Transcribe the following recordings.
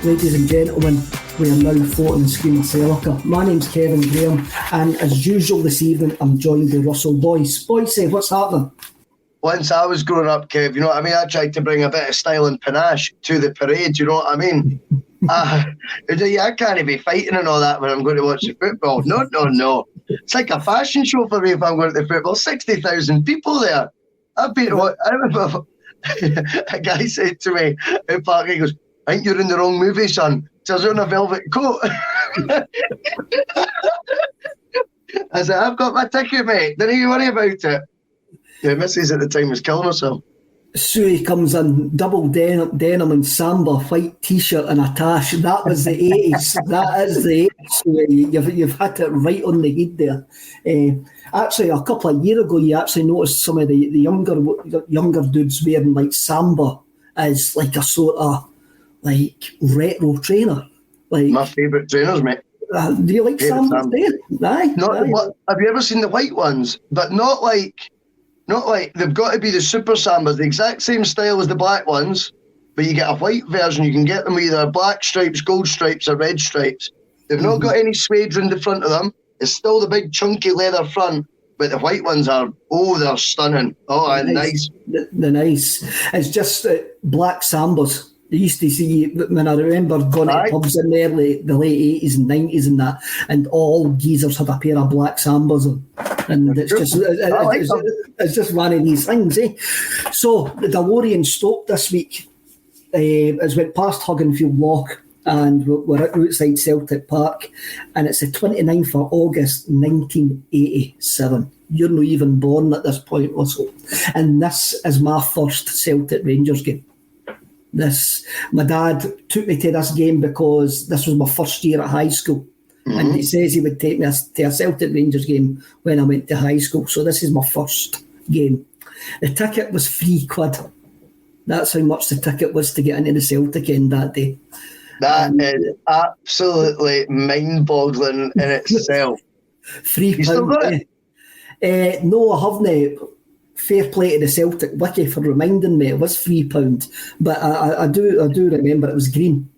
Ladies and gentlemen, we are now floating in Screamacelica. My name's Kevin Graham, and as usual this evening, I'm joined by Russell Boyce. Boyce, what's happening? Once I was growing up, Kev, you know what I mean? I tried to bring a bit of style and panache to the parade, you know what I mean? I can't be fighting and all that when I'm going to watch the football. No. It's like a fashion show for me if I'm going to the football. 60,000 people there. I remember a guy said to me in Park, he goes, I think you're in the wrong movie, son. Says on a velvet coat. I said, I've got my ticket, mate. Don't you worry about it. The missus at the time was killing herself. So he comes in double denim and samba, white t-shirt and a tash. That was the 80s. That is the 80s. So you've hit it right on the head there. Actually, a couple of years ago, you actually noticed some of the younger dudes wearing like samba as like a sort of like retro trainer. Like my favourite trainers, mate. Do you like samba? Aye. Have you ever seen the white ones? But not like they've got to be the super sambas, the exact same style as the black ones, but you get a white version. You can get them with either black stripes, gold stripes, or red stripes. They've not got any suede in the front of them. It's still the big chunky leather front, but the white ones they're stunning. Oh, nice. They're nice. It's just black sambas. They used to see, when I remember going to pubs in the late 80s and 90s and that, and all geezers had a pair of black sambas on. And it's just one of these things, eh? So the DeLorean Stoke this week has went past Hugginfield Loch, and we're outside Celtic Park, and it's the 29th of August 1987. You're not even born at this point, Russell. And this is my first Celtic Rangers game. My dad took me to this game because this was my first year at high school. And he says he would take me to a Celtic Rangers game when I went to high school. So this is my first game. The ticket was £3. That's how much the ticket was to get into the Celtic end that day. That is absolutely mind-boggling in itself. £3. You still got it? No, I haven't. Fair play to the Celtic wiki for reminding me it was £3. But I do remember it was green.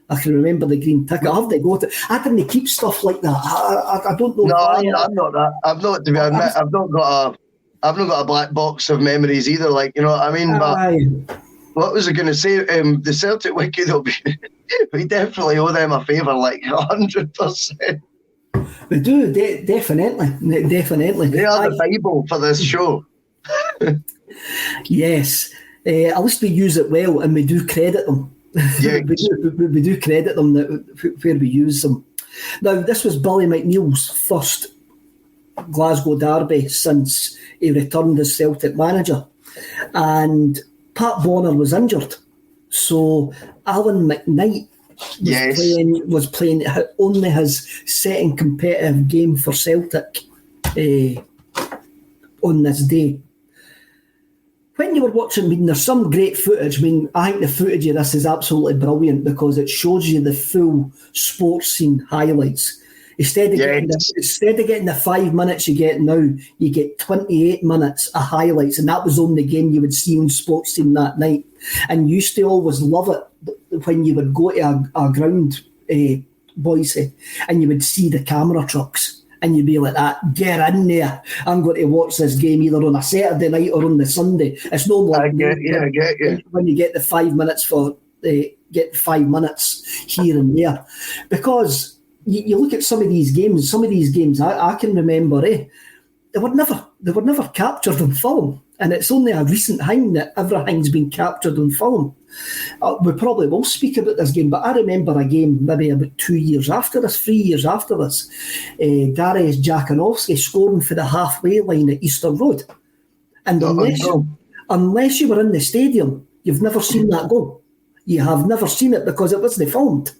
I can remember the green ticket. I have to go to. I didn't keep stuff like that. I don't know. No, I'm not that. I've not, to be admit, I've not got a black box of memories either. Like, you know what I mean? But what was I going to say? The Celtic wiki, we definitely owe them a favour, like 100%. We do, definitely. They are the Bible for this show. Yes, at least we use it well, and we do credit them. Yeah, we do credit them where we use them. Now, this was Billy McNeil's first Glasgow derby since he returned as Celtic manager, and Pat Bonner was injured, so Alan McKnight was playing only his second competitive game for Celtic on this day. When you were watching, there's some great footage. I think the footage of this is absolutely brilliant because it shows you the full sports scene highlights. Instead of getting the 5 minutes you get now, you get 28 minutes of highlights, and that was on the game you would see on sports scene that night. And you used to always love it when you would go to a ground, Boyce, and you would see the camera trucks. And you'd be like that, get in there. I'm going to watch this game either on a Saturday night or on the Sunday. It's no like I get you. When you get the 5 minutes get 5 minutes here and there. Because you look at some of these games, I can remember, they were never captured on film. And it's only a recent thing that everything's been captured on film. We probably will speak about this game, but I remember a game maybe about 3 years after this, Darius Jakanowski scoring for the halfway line at Easter Road. And unless you were in the stadium, you've never seen that goal. You have never seen it because it wasn't filmed.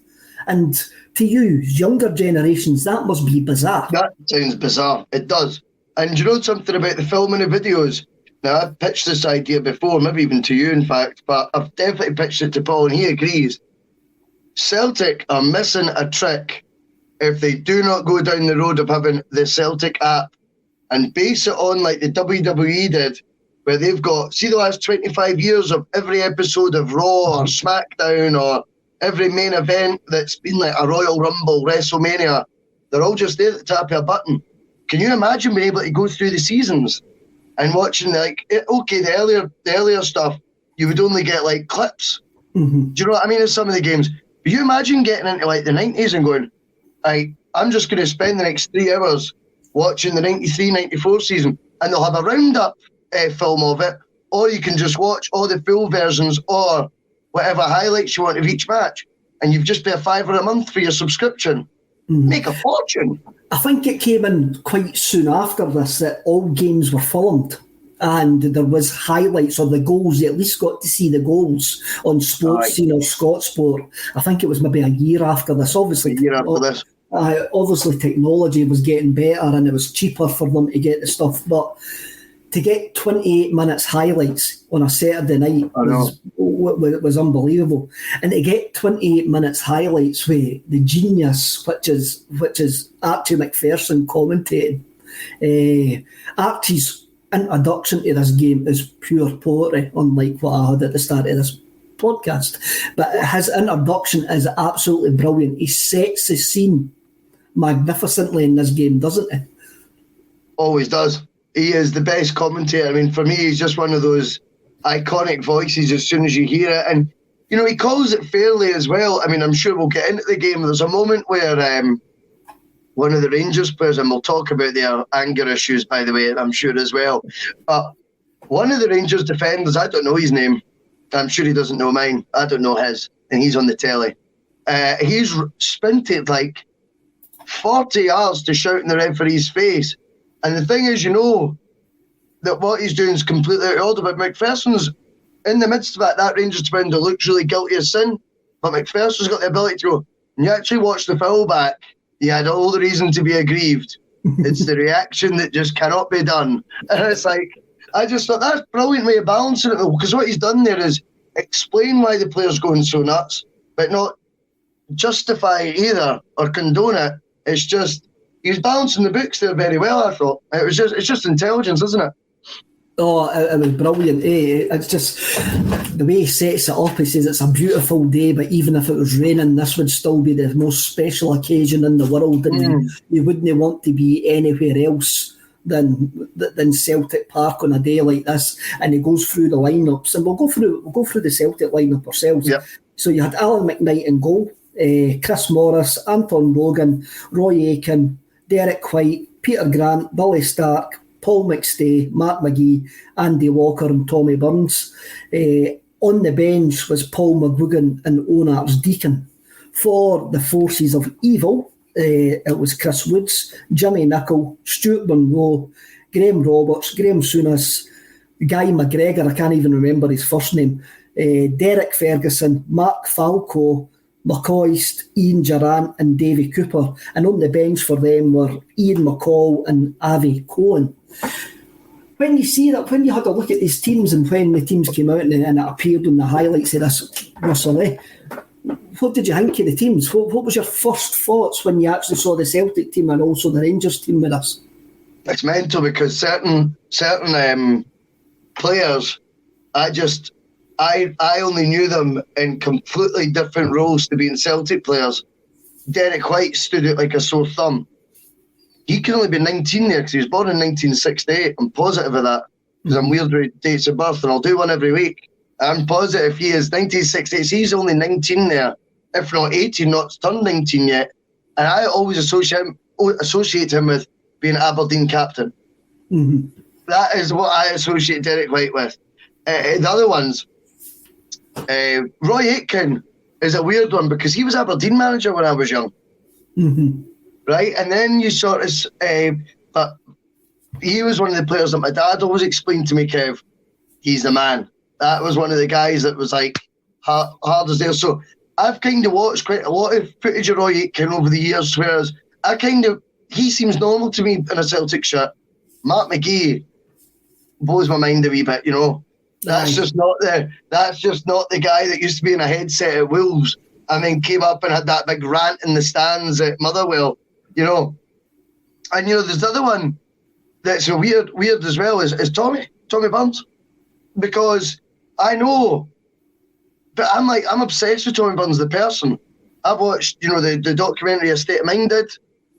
And to you, younger generations, that must be bizarre. That sounds bizarre. It does. And you know something about the filming of videos? Now, I've pitched this idea before, maybe even to you, in fact, but I've definitely pitched it to Paul, and he agrees. Celtic are missing a trick if they do not go down the road of having the Celtic app and base it on like the WWE did, where they've got, see the last 25 years of every episode of Raw or SmackDown or every main event that's been like a Royal Rumble, WrestleMania, they're all just there at the tap of a button. Can you imagine being able to go through the seasons and watching the earlier stuff, you would only get like clips. Mm-hmm. Do you know what I mean? In some of the games. But you imagine getting into like the 90s and going, I'm just going to spend the next 3 hours watching the 93-94 season, and they'll have a roundup film of it, or you can just watch all the full versions or whatever highlights you want of each match, and you've just paid $5 a month for your subscription. Mm-hmm. Make a fortune. I think it came in quite soon after this that all games were filmed and there was highlights of the goals. You at least got to see the goals on Sports Scene or Scott Sport. I think it was maybe a year after this. Obviously, obviously technology was getting better and it was cheaper for them to get the stuff. But to get 28 minutes highlights on a Saturday night was unbelievable. And to get 28 minutes highlights with the genius, which is Archie McPherson commentating. Archie's introduction to this game is pure poetry, unlike what I had at the start of this podcast. But his introduction is absolutely brilliant. He sets the scene magnificently in this game, doesn't he? Always does. He is the best commentator. I mean, for me, he's just one of those iconic voices as soon as you hear it. And, you know, he calls it fairly as well. I mean, I'm sure we'll get into the game. There's a moment where one of the Rangers players, and we'll talk about their anger issues, by the way, I'm sure as well. But one of the Rangers defenders, I don't know his name. I'm sure he doesn't know mine. I don't know his. And he's on the telly. He's sprinted like 40 yards to shout in the referee's face. And the thing is, you know, that what he's doing is completely out of order. But McPherson's in the midst of that Rangers defender looks really guilty of sin. But McPherson's got the ability to go, and you actually watch the foul back, he had all the reason to be aggrieved. It's the reaction that just cannot be done. And it's like, I just thought that's a brilliant way of balancing it, though, because what he's done there is explain why the player's going so nuts, but not justify it either or condone it. It's just, he's balancing the books there very well, I thought. It's just intelligence, isn't it? Oh, it was brilliant. It's just the way he sets it up. He says it's a beautiful day, but even if it was raining, this would still be the most special occasion in the world. And you wouldn't want to be anywhere else than Celtic Park on a day like this. And he goes through the lineups, and we'll go through the Celtic lineup ourselves. Yep. So you had Alan McKnight in goal, Chris Morris, Anton Logan, Roy Aitken, Derek White, Peter Grant, Billy Stark, Paul McStay, Mark McGee, Andy Walker and Tommy Burns. On the bench was Paul McGugan and Onars Deacon. For the Forces of Evil, it was Chris Woods, Jimmy Nicholl, Stuart Munro, Graham Roberts, Graham Souness, Guy McGregor, I can't even remember his first name, Derek Ferguson, Mark Falco, McCoist, Ian Durant and Davy Cooper. And on the bench for them were Ian McCall and Avi Cohen. When you see that, when you had a look at these teams and when the teams came out and it appeared on the highlights of this Russell, what did you think of the teams? What was your first thoughts when you actually saw the Celtic team and also the Rangers team with us? It's mental because certain players, I only knew them in completely different roles to being Celtic players. Derek White stood out like a sore thumb. He can only be 19 there because he was born in 1968. I'm positive of that because I'm weird with dates of birth and I'll do one every week. I'm positive he is 1968. So he's only 19 there, if not 18, not turned 19 yet. And I always associate him with being Aberdeen captain. Mm-hmm. That is what I associate Derek White with. The other ones, Roy Aitken is a weird one because he was Aberdeen manager when I was young. Mm-hmm. Right? And then you sort of, but he was one of the players that my dad always explained to me, Kev, he's the man. That was one of the guys that was like hard as nails. So I've kind of watched quite a lot of footage of Roy Aitken over the years, whereas he seems normal to me in a Celtic shirt. Mark McGee blows my mind a wee bit, you know. That's just not the guy that used to be in a headset at Wolves and then came up and had that big rant in the stands at Motherwell, you know. And, you know, there's the other one that's a weird as well is Tommy Burns. Because I know but I'm obsessed with Tommy Burns, the person. I've watched, the documentary A State of Mind did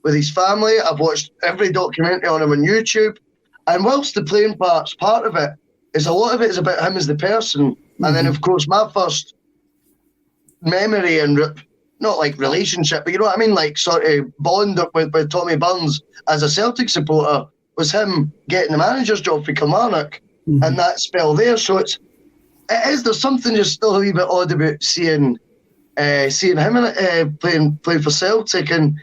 with his family. I've watched every documentary on him on YouTube. And whilst the playing part's part of it, a lot of it is about him as the person. Mm-hmm. And then, of course, my first memory and not like relationship, but you know what I mean, like sort of bond with Tommy Burns as a Celtic supporter was him getting the manager's job for Kilmarnock, and that spell there. So there's something just still a wee bit odd about seeing him playing for Celtic, and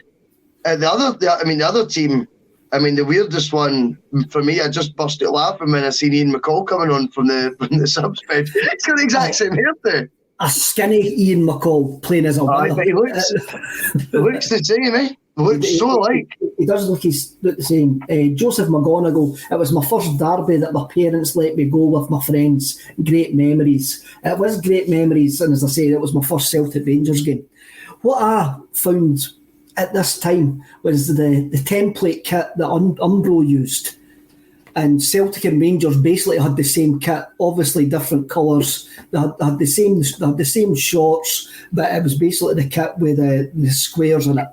the other team. I mean, the weirdest one for me, I just busted laughing when I seen Ian McCall coming on from the subs bench. He's got the exact same hairdo. A skinny Ian McCall playing as a winger. He looks the same, eh? Looks so alike. He does look the same. Joseph McGonigal, it was my first derby that my parents let me go with my friends. Great memories. It was great memories, and as I say, it was my first Celtic Rangers game. What I found at this time was the template kit that Umbro used. And Celtic and Rangers basically had the same kit, obviously different colours. They had the same shorts, but it was basically the kit with the squares in it.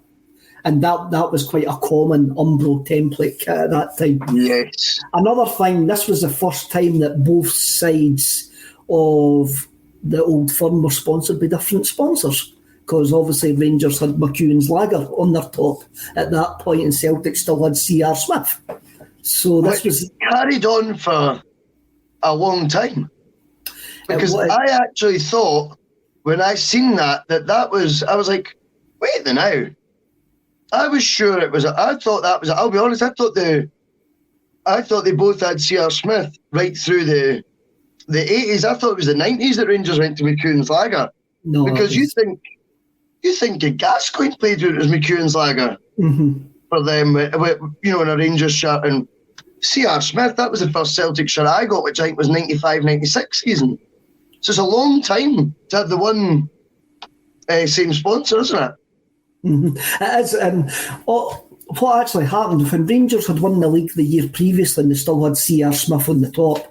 And that was quite a common Umbro template kit at that time. Yes. Another thing, this was the first time that both sides of the Old Firm were sponsored by different sponsors. Because obviously Rangers had McEwen's Lager on their top at that point, and Celtic still had C.R. Smith. So this was carried on for a long time. Because I actually thought when I seen that was, I was like, wait now. I was sure it was. I'll be honest. I thought they both had C.R. Smith right through the 80s. I thought it was the 90s that Rangers went to McEwen's Lager. No, because you think Gascoigne played with it as McEwen's Lager for them, in a Rangers shirt. And C.R. Smith, that was the first Celtic shirt I got, which I think was 95-96 season. So it's a long time to have the one same sponsor, isn't it? It is. And what actually happened, when Rangers had won the league the year previously and they still had C.R. Smith on the top,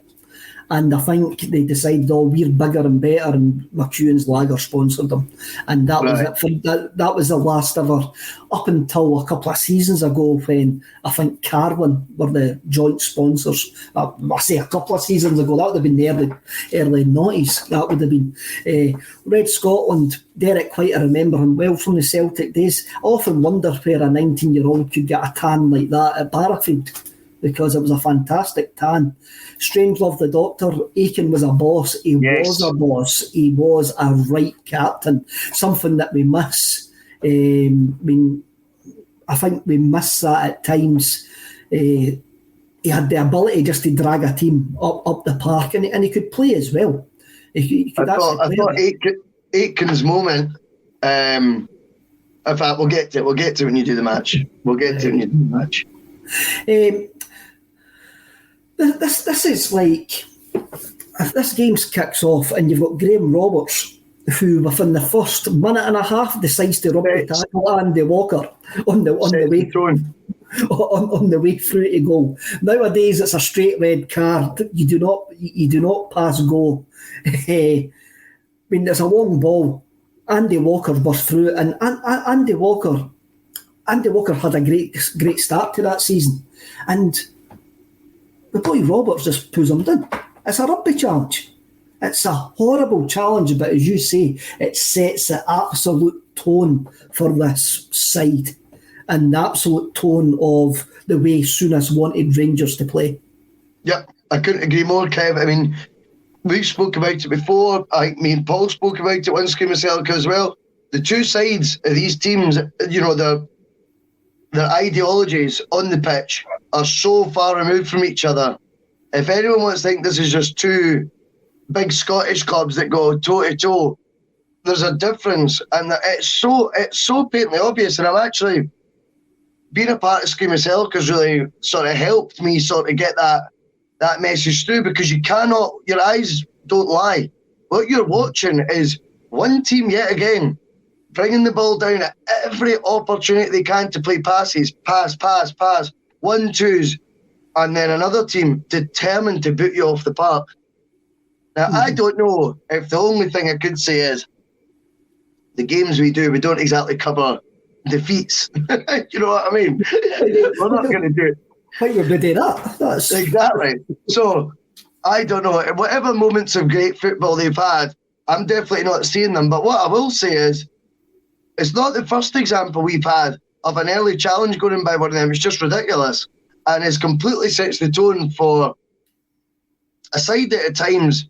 and I think they decided, we're bigger and better, and McEwen's Lager sponsored them. And that was it. That was the last ever, up until a couple of seasons ago when I think Carwin were the joint sponsors. I say a couple of seasons ago, that would have been the early 90s. That would have been Red Scotland. Derek White, I remember him well from the Celtic days. I often wonder where a 19-year-old could get a tan like that at Barrafield, because it was a fantastic tan. Strangelove the Doctor, Aiken was a boss. He was a boss. He was a right captain. Something that we miss. I think we miss that at times. He had the ability just to drag a team up the park, and he could play as well. I thought Aitken's moment. In fact, we'll get to it when you do the match. This is like, if this game kicks off and you've got Graham Roberts, who within the first minute and a half decides to rugby tackle Andy Walker on the way through to goal. Nowadays it's a straight red card. You do not pass go. I mean, there's a long ball. Andy Walker burst through it, and Andy Walker had a great start to that season, and the boy Roberts just pulls him down. It's a rugby challenge. It's a horrible challenge, but as you say, it sets the absolute tone for this side and the absolute tone of the way Souness wanted Rangers to play. Yep, I couldn't agree more, Kev. I mean, we spoke about it before. I think me and Paul spoke about it on Screamacelica as well. The two sides of these teams, their ideologies on the pitch are so far removed from each other. If anyone wants to think this is just two big Scottish clubs that go toe-to-toe, there's a difference, and it's so patently obvious. And I'm actually, being a part of Screamacelica has really sort of helped me sort of get that message through, because your eyes don't lie. What you're watching is one team yet again bringing the ball down at every opportunity they can to play passes, pass, 1-2s, and then another team determined to boot you off the park. Now, I don't know if the only thing I could say is the games we do, we don't exactly cover defeats. You know what I mean? We're not going to do it. How you would do that? That's Exactly. So, I don't know. Whatever moments of great football they've had, I'm definitely not seeing them. But what I will say is, it's not the first example we've had of an early challenge going in by one of them. It's just ridiculous. And it's completely sets the tone for a side that at times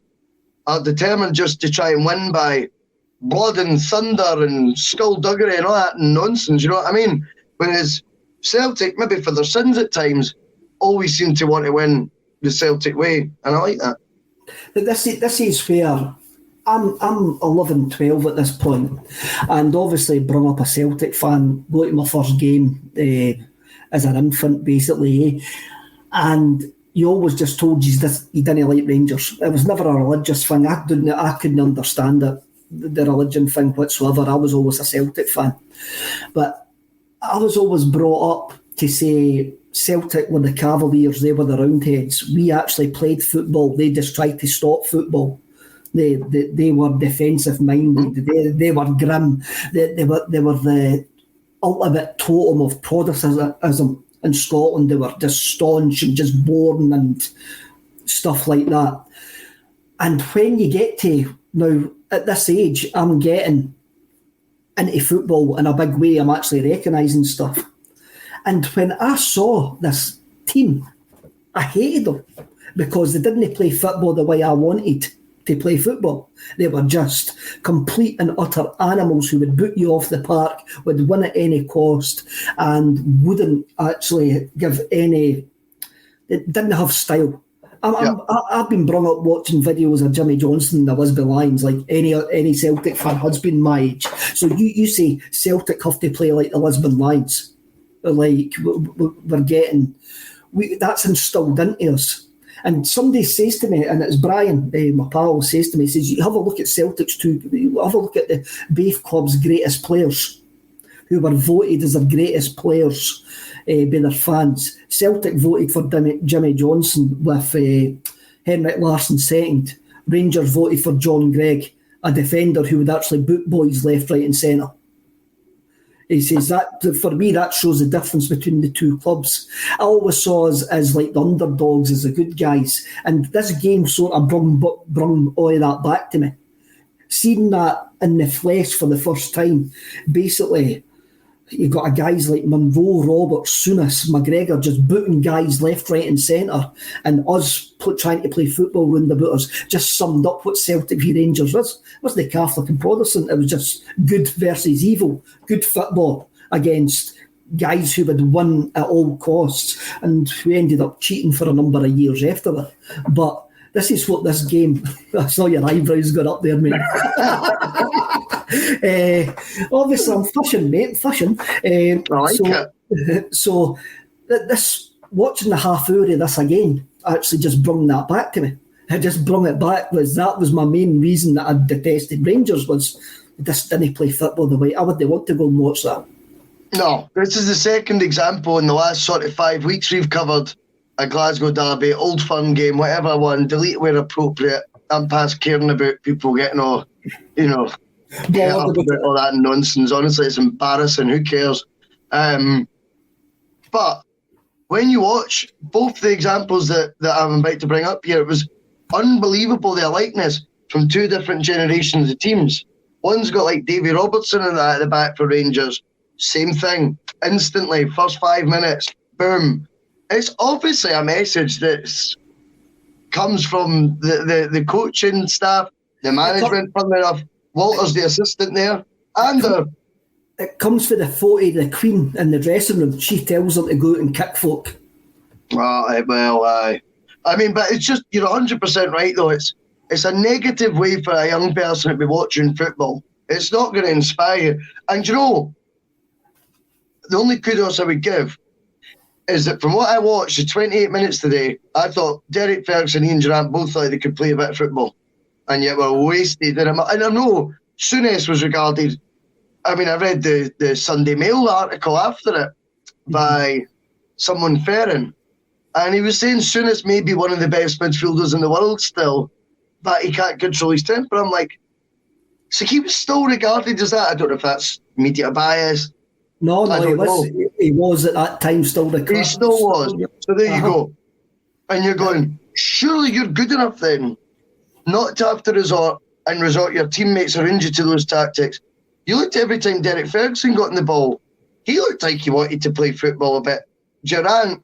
are determined just to try and win by blood and thunder and skullduggery and all that nonsense, you know what I mean? Whereas Celtic, maybe for their sins at times, always seem to want to win the Celtic way, and I like that. But this is where I'm 11, 12 at this point, and obviously brought up a Celtic fan, go to my first game as an infant, basically, and you always just told you didn't like Rangers. It was never a religious thing. I couldn't understand it, the religion thing whatsoever. I was always a Celtic fan. But I was always brought up to say Celtic were the Cavaliers, they were the Roundheads. We actually played football. They just tried to stop football. They were defensive minded. They were grim. They were the ultimate totem of Protestantism in Scotland. They were just staunch and just boring and stuff like that. And when you get to now, at this age, I'm getting into football in a big way. I'm actually recognising stuff. And when I saw this team, I hated them because they didn't play football the way I wanted to play football. They were just complete and utter animals who would boot you off the park, would win at any cost, and wouldn't actually give any... It didn't have style. I've been brought up watching videos of Jimmy Johnson and the Lisbon Lions, like any Celtic fan has been my age. So you say Celtic have to play like the Lisbon Lions. Like, we're getting... that's instilled into us. And somebody says to me, and it's Brian, my pal, says to me, he says, you have a look at Celtic's too, have a look at the both club's greatest players, who were voted as the greatest players by their fans. Celtic voted for Jimmy Johnson with Henrik Larsson second. Rangers voted for John Gregg, a defender who would actually boot boys left, right and centre. He says that, for me, that shows the difference between the two clubs. I always saw us as like the underdogs, as the good guys. And this game sort of brung all of that back to me. Seeing that in the flesh for the first time, basically, you've got guys like Monroe, Roberts, Souness, McGregor just booting guys left, right and centre, and us trying to play football round about us just summed up what Celtic v Rangers was. It wasn't the Catholic and Protestant, it was just good versus evil, good football against guys who would win at all costs, and we ended up cheating for a number of years after that. But this is what this game... I saw your eyebrows got up there, mate. Obviously, I'm fishing, mate, fishing. I like it. So, this, watching the half hour of this again, actually just brought that back to me. I just brought it back. That was my main reason that I detested Rangers, was this didn't play football the way I would want to go and watch that. No, this is the second example in the last sort of 5 weeks we've covered a Glasgow derby, Old Firm game, whatever one, delete where appropriate. I'm past caring about people getting all, get up about all that nonsense. Honestly, it's embarrassing. Who cares? But when you watch both the examples that I'm about to bring up here, it was unbelievable, their likeness from two different generations of teams. One's got like Davy Robertson and that at the back for Rangers. Same thing. Instantly, first 5 minutes, boom. It's obviously a message that comes from the coaching staff, the management, funnily enough. Walter's the assistant there. And it comes for the photo of the Queen in the dressing room. She tells them to go out and kick folk. Aye. I mean, but it's just, you're 100% right, though. It's a negative way for a young person to be watching football. It's not going to inspire. And the only kudos I would give is that from what I watched, the 28 minutes today, I thought Derek Ferguson and Ian Durrant both thought they could play a bit of football, and yet were wasted. And I know Souness was regarded, I mean, I read the Sunday Mail article after it by someone Ferrin, and he was saying Souness may be one of the best midfielders in the world still, but he can't control his temper. I'm like, so he was still regarded as that. I don't know if that's media bias. No, he was at that time still the He still was. So there you go. And you're going, surely you're good enough then not to have to resort your teammates around you to those tactics. You looked every time Derek Ferguson got in the ball, he looked like he wanted to play football a bit. Durant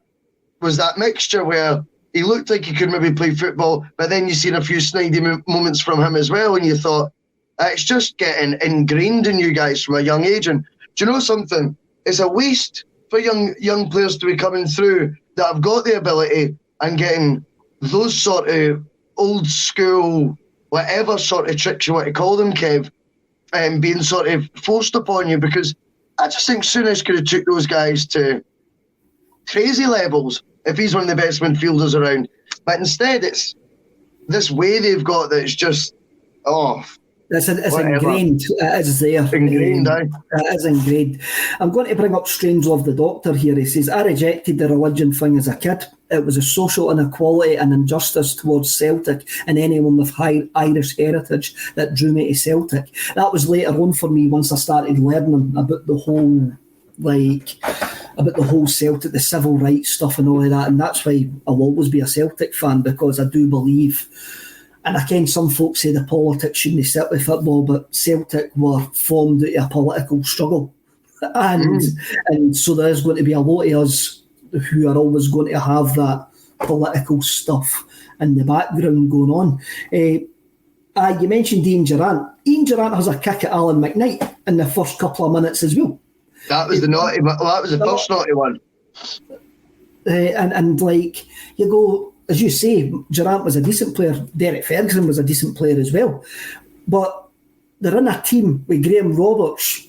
was that mixture where he looked like he could maybe play football, but then you seen a few snidey moments from him as well, and you thought, it's just getting ingrained in you guys from a young age. And do you know something? It's a waste for young players to be coming through that have got the ability and getting those sort of old school, whatever sort of tricks you want to call them, Kev, being sort of forced upon you, because I just think Souness could have took those guys to crazy levels if he's one of the best midfielders around. But instead, it's this way they've got that it's just, It's ingrained. It is there. Ingrained, aye. It is ingrained. I'm going to bring up Strangelove the Doctor here. He says, I rejected the religion thing as a kid. It was a social inequality and injustice towards Celtic and anyone with high Irish heritage that drew me to Celtic. That was later on for me once I started learning about the whole Celtic, the civil rights stuff and all of that. And that's why I'll always be a Celtic fan, because I do believe, and again, some folks say the politics shouldn't sit with football, but Celtic were formed out of a political struggle. And so there's going to be a lot of us who are always going to have that political stuff in the background going on. You mentioned Ian Durrant. Ian Durrant has a kick at Alan McKnight in the first couple of minutes as well. That was that was the first naughty one. And like, you go, as you say, Durrant was a decent player. Derek Ferguson was a decent player as well. But they're in a team with Graham Roberts,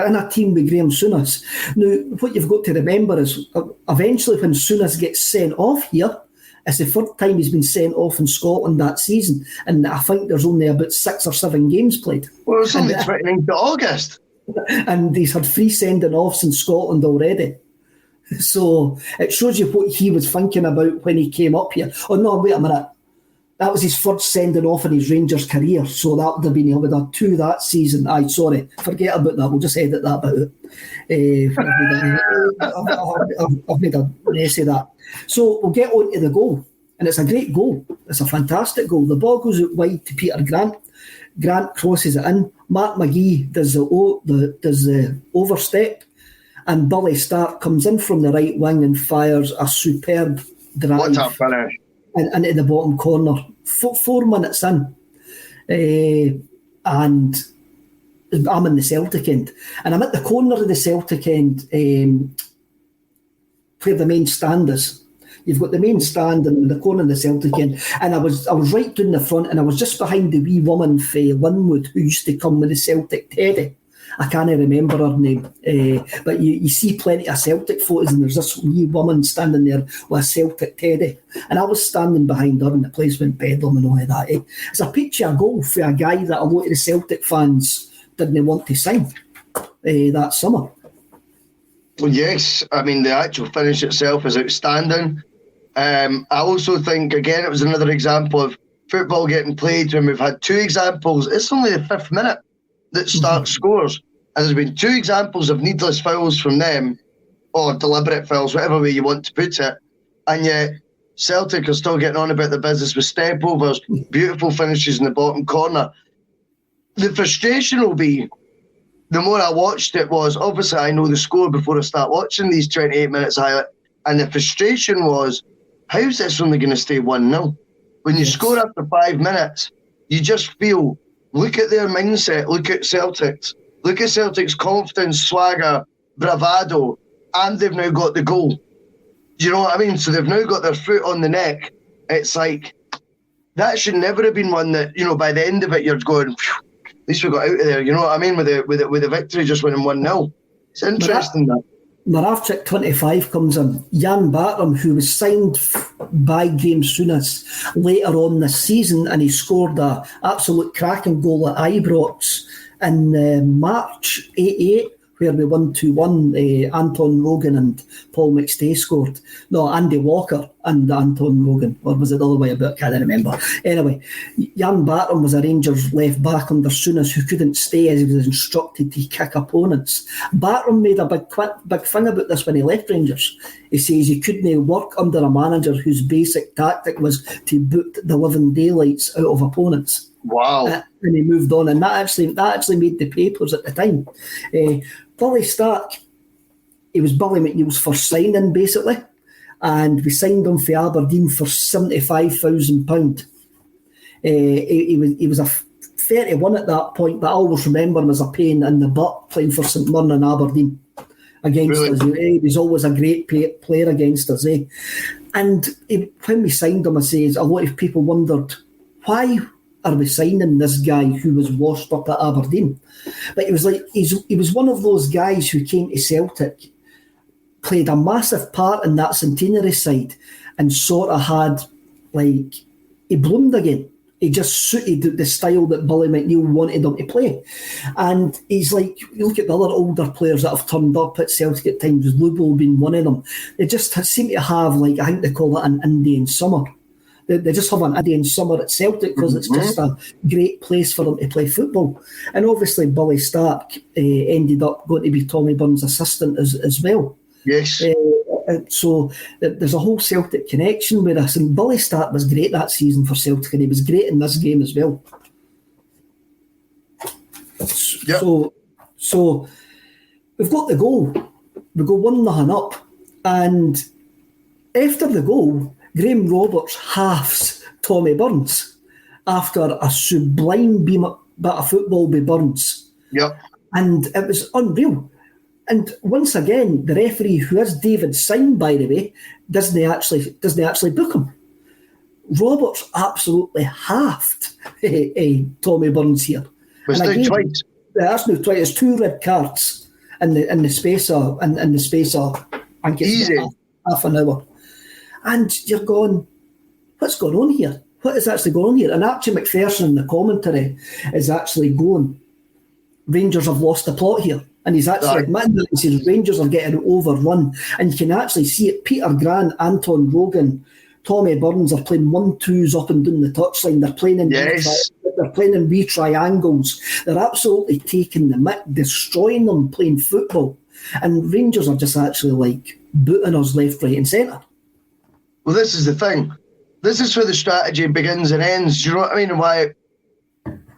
in a team with Graham Souness. Now, what you've got to remember is eventually when Souness gets sent off here, it's the third time he's been sent off in Scotland that season. And I think there's only about 6 or 7 games played. Well, it's only 29th of August. And he's had 3 sending-offs in Scotland already. So it shows you what he was thinking about when he came up here. Oh, no, wait a minute. That was his first sending off in his Rangers career. So that would have been, he would have 2 that season. Aye, sorry. Forget about that. We'll just edit that out. I've made a mess of that. So we'll get on to the goal. And it's a great goal. It's a fantastic goal. The ball goes out wide to Peter Grant. Grant crosses it in. Mark McGee does the overstep. And Billy Stark comes in from the right wing and fires a superb drive. What a finish. Into the bottom corner. 4 minutes in. And I'm in the Celtic end. And I'm at the corner of the Celtic end where the main stand is. You've got the main stand in the corner of the Celtic end. And I was right down the front, and I was just behind the wee woman from Linwood who used to come with the Celtic teddy. I can't remember her name, but you see plenty of Celtic photos, and there's this wee woman standing there with a Celtic teddy, and I was standing behind her, and the place went bedlam and all of that. It's a picture of goal for a guy that a lot of the Celtic fans didn't want to sign that summer. Well, yes, I mean the actual finish itself is outstanding. I also think, again, it was another example of football getting played when we've had 2 examples. It's only the 5th minute that Stark scores, and there's been 2 examples of needless fouls from them, or deliberate fouls, whatever way you want to put it, and yet Celtic are still getting on about the business with step overs, beautiful finishes in the bottom corner. The frustration will be, the more I watched it, was obviously I know the score before I start watching these 28 minutes highlight, and the frustration was, how's this only going to stay 1-0? When you score after 5 minutes, you just feel, look at their mindset, look at Celtic's confidence, swagger, bravado, and they've now got the goal. Do you know what I mean? So they've now got their foot on the neck. It's like, that should never have been one that, by the end of it, you're going, at least we got out of there. You know what I mean? With the victory just winning 1-0. It's interesting that. Maravchik 25 comes in. Jan Battam, who was signed by Graham Souness later on this season, and he scored an absolute cracking goal at Ibrox in March 88, where we won 2-1. Anton Rogan and Paul McStay scored. No, Andy Walker and Anton Rogan. Or was it the other way about? Can't remember. Anyway, Jan Battam was a Rangers left back under Souness who couldn't stay as he was instructed to kick opponents. Battam made a big thing about this when he left Rangers. He says he couldn't work under a manager whose basic tactic was to boot the living daylights out of opponents. Wow. And he moved on, and that actually made the papers at the time. Billy Stark, he was Billy McNeil's first signing, basically, and we signed him for Aberdeen for £75,000. He was a 31 at that point, but I always remember him as a pain in the butt playing for St Mirren and Aberdeen against us. He was always a great player against us. And when we signed him, I says a lot of people wondered, why are we signing this guy who was washed up at Aberdeen? But he was one of those guys who came to Celtic, played a massive part in that centenary side, and sort of had, he bloomed again. He just suited the style that Billy McNeil wanted him to play. And he's like, you look at the other older players that have turned up at Celtic at times, Lubo being one of them, they just seem to have, I think they call it an Indian summer. They just have an Indian summer at Celtic because it's just a great place for them to play football. And obviously Billy Stark ended up going to be Tommy Burns' assistant as well. Yes. So there's a whole Celtic connection with us. And Billy Stark was great that season for Celtic, and he was great in this game as well. Yep. So we've got the goal. We go 1-0 up. And after the goal, Graham Roberts halves Tommy Burns after a sublime bit of football by Burns. Yep. And it was unreal. And once again, the referee, who is David Syme, by the way, doesn't actually book him. Roberts absolutely halved Tommy Burns here. Was it twice? That's no twice. It's 2 red cards in the space of I think it's half an hour. And you're going, what's going on here? What is actually going on here? And Archie McPherson in the commentary is actually going, Rangers have lost the plot here. And he's actually admitting that. He says Rangers are getting overrun. And you can actually see it. Peter Grant, Anton Rogan, Tommy Burns are playing 1-2s up and down the touchline. They're playing in wee triangles. They're absolutely taking the mick, destroying them, playing football. And Rangers are just actually booting us left, right and centre. Well, this is the thing. This is where the strategy begins and ends. Do you know what I mean? And why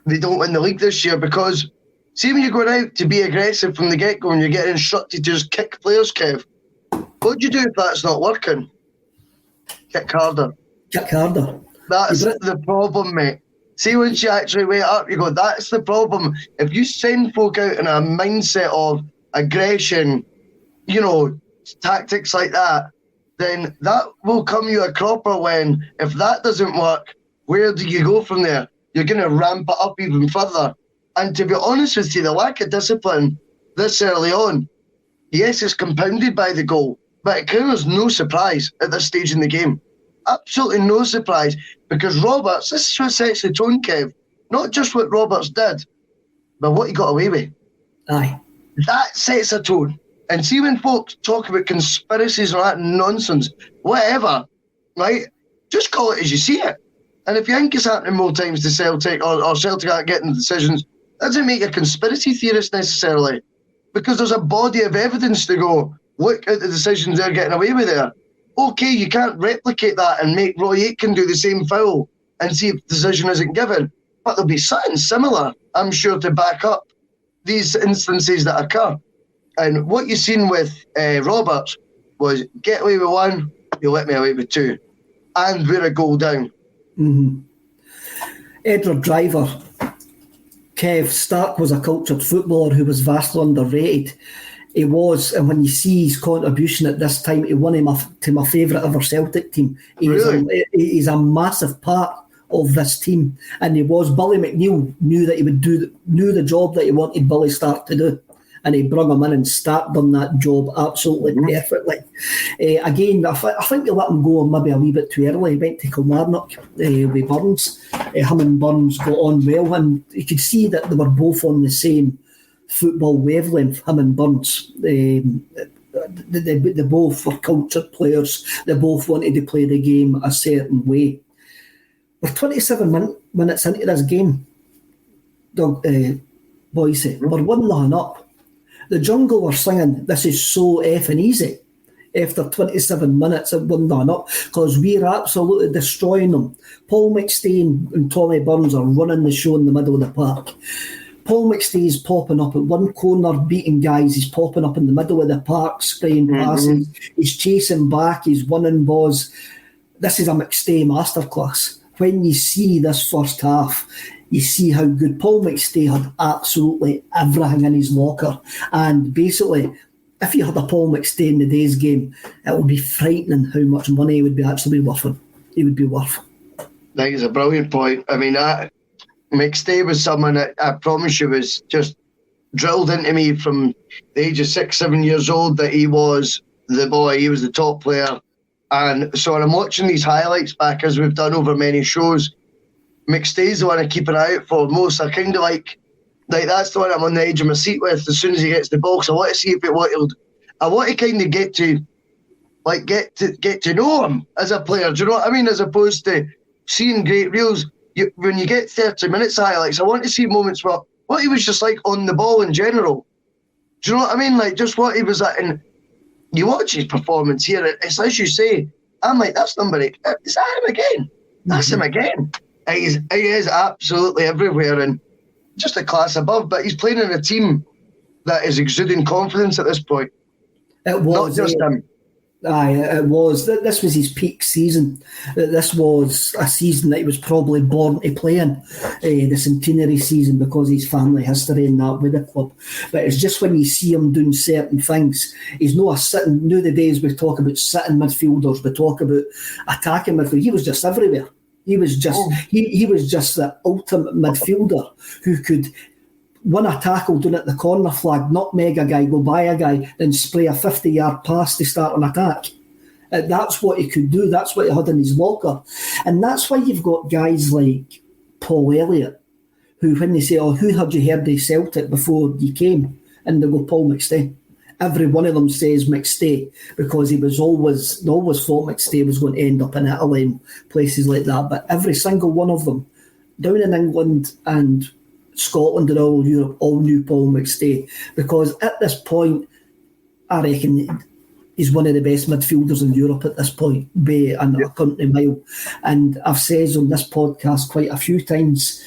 they don't win the league this year? Because see, when you're going out to be aggressive from the get-go and you're getting instructed to just kick players, Kev, what do you do if that's not working? Kick harder. Kick harder. That's the problem, mate. See, once you actually wait up, you go, that's the problem. If you send folk out in a mindset of aggression, tactics like that, then that will come you a cropper when, if that doesn't work, where do you go from there? You're going to ramp it up even further. And to be honest with you, the lack of discipline this early on, yes, it's compounded by the goal, but it kind of was no surprise at this stage in the game. Absolutely no surprise, because Roberts, this is what sets the tone, Kev. Not just what Roberts did, but what he got away with. Aye. That sets a tone. And see, when folks talk about conspiracies or that nonsense, whatever, right, just call it as you see it. And if you think it's happening more times to Celtic or Celtic aren't getting the decisions, that doesn't make you a conspiracy theorist necessarily, because there's a body of evidence to go, look at the decisions they're getting away with there. Okay, you can't replicate that and make Roy Aitken do the same foul and see if the decision isn't given, but there'll be something similar, I'm sure, to back up these instances that occur. And what you've seen with Roberts was get away with 1, you let me away with 2, and we're a goal down. Mm-hmm. Edward Driver, Kev, Stark was a cultured footballer who was vastly underrated. He was, and when you see his contribution at this time, he won him to my favourite ever Celtic team. He's a massive part of this team, and he was. Billy McNeil knew that he would knew the job that he wanted Billy Stark to do, and he brought him in and Stark done that job absolutely perfectly. Again, I think we let him go maybe a wee bit too early. He went to Kilmarnock with Burns. Him and Burns got on well, and you could see that they were both on the same football wavelength, him and Burns. They both were cultured players. They both wanted to play the game a certain way. We're 27 minutes into this game, Boyce. We're 1-0 up. The Jungle were singing, "This is so effing easy," after 27 minutes at 1-0 up, because we're absolutely destroying them. Paul McStay and Tommy Burns are running the show in the middle of the park. Paul McStay's popping up at one corner, beating guys. He's popping up in the middle of the park, spraying passes. He's chasing back. He's winning balls. This is a McStay masterclass. When you see this first half, you see how good Paul McStay had absolutely everything in his locker. And basically, if you had a Paul McStay in the day's game, it would be frightening how much money he would be actually worth. He would be worth. That is a brilliant point. I mean, McStay was someone that I promise you was just drilled into me from the age of 6, 7 years old that he was the boy, he was the top player. And so when I'm watching these highlights back, as we've done over many shows, McStay's the one I keep an eye out for most. I kind of like that's the one I'm on the edge of my seat with as soon as he gets the ball. So I want to see if I want to kind of get to know him as a player. Do you know what I mean? As opposed to seeing great reels. When you get 30 minutes of highlights, I want to see moments where what he was just like on the ball in general. Do you know what I mean? Like just what he was at. And you watch his performance here, it's as you say, I'm like, that's number 8. Is that him again? That's him again. He is absolutely everywhere and just a class above, but he's playing in a team that is exuding confidence at this point. It was. Not just him. Aye, it was. This was his peak season. This was a season that he was probably born to play in, the centenary season, because of his family history and that with the club. But it's just when you see him doing certain things, he's not a sitting. The days we talk about sitting midfielders, we talk about attacking midfield. He was just everywhere. He was just he was just the ultimate midfielder who could win a tackle down at the corner flag, nutmeg a guy, go by a guy, then spray a 50-yard pass to start an attack. That's what he could do. That's what he had in his locker. And that's why you've got guys like Paul Elliott, who when they say, "Oh, who had you heard of Celtic before you came?" and they go, "Paul McStay." Every one of them says McStay because they always thought McStay was going to end up in Italy and places like that. But every single one of them, down in England and Scotland and all Europe, all knew Paul McStay, because at this point, I reckon he's one of the best midfielders in Europe at this point, by a country mile. And I've said on this podcast quite a few times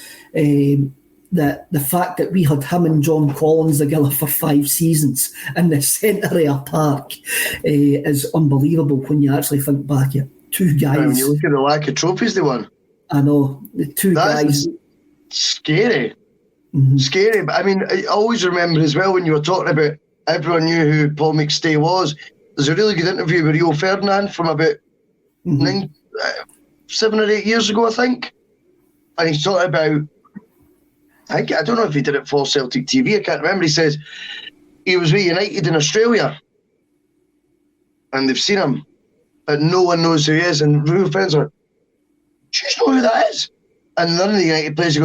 that the fact that we had him and John Collins together for 5 seasons in the centre of a park is unbelievable when you actually think back at 2 guys. When you look at the lack of trophies they won. I know, the 2 guys. Scary. Scary. But I mean, I always remember as well when you were talking about everyone knew who Paul McStay was. There's a really good interview with Rio Ferdinand from about 7 or 8 years ago, I think. And he's talking about, I don't know if he did it for Celtic TV, I can't remember. He says he was with United in Australia and they've seen him and no one knows who he is. And Rio Ferdinand's like, "Do you know who that is?" And none of the United players,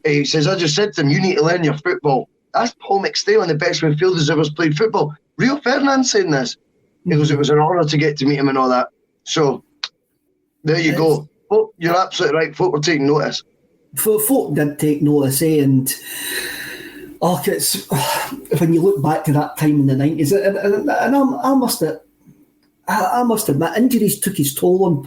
he says, "I just said to them, you need to learn your football." That's Paul McStay, one of the best midfielders ever played football. Rio Ferdinand saying this. He goes, "It was an honour to get to meet him and all that." So, there you go. Oh, you're absolutely right. Folk were taking notice. Folk did take notice, and it's when you look back to that time in the 90s, and I must admit, injuries took his toll on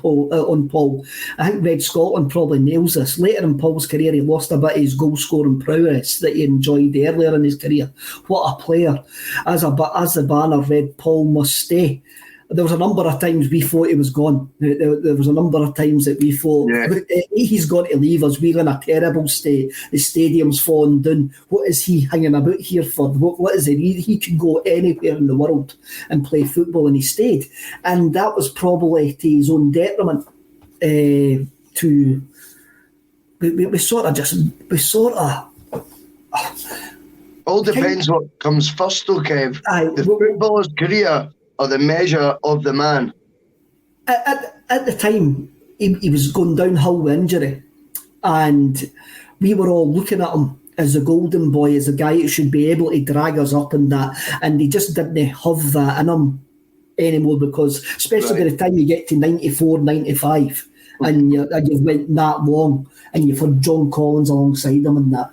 Paul. I think Red Scotland probably nails this. Later in Paul's career, he lost a bit of his goal-scoring prowess that he enjoyed earlier in his career. What a player. As the banner read, "Paul must stay." There was a number of times we thought he was gone. There was a number of times that we thought, he's got to leave us. We're in a terrible state. The stadium's falling down. What is he hanging about here for? What is it? He could go anywhere in the world and play football, and he stayed. And that was probably to his own detriment. We all depends what comes first, though, Kev. The footballer's career or the measure of the man? At the time, he was going downhill with injury, and we were all looking at him as the golden boy, as a guy who should be able to drag us up and that, and he just didn't have that in him anymore, because especially by the time you get to 94, 95, and you've went that long, and you've had John Collins alongside him and that.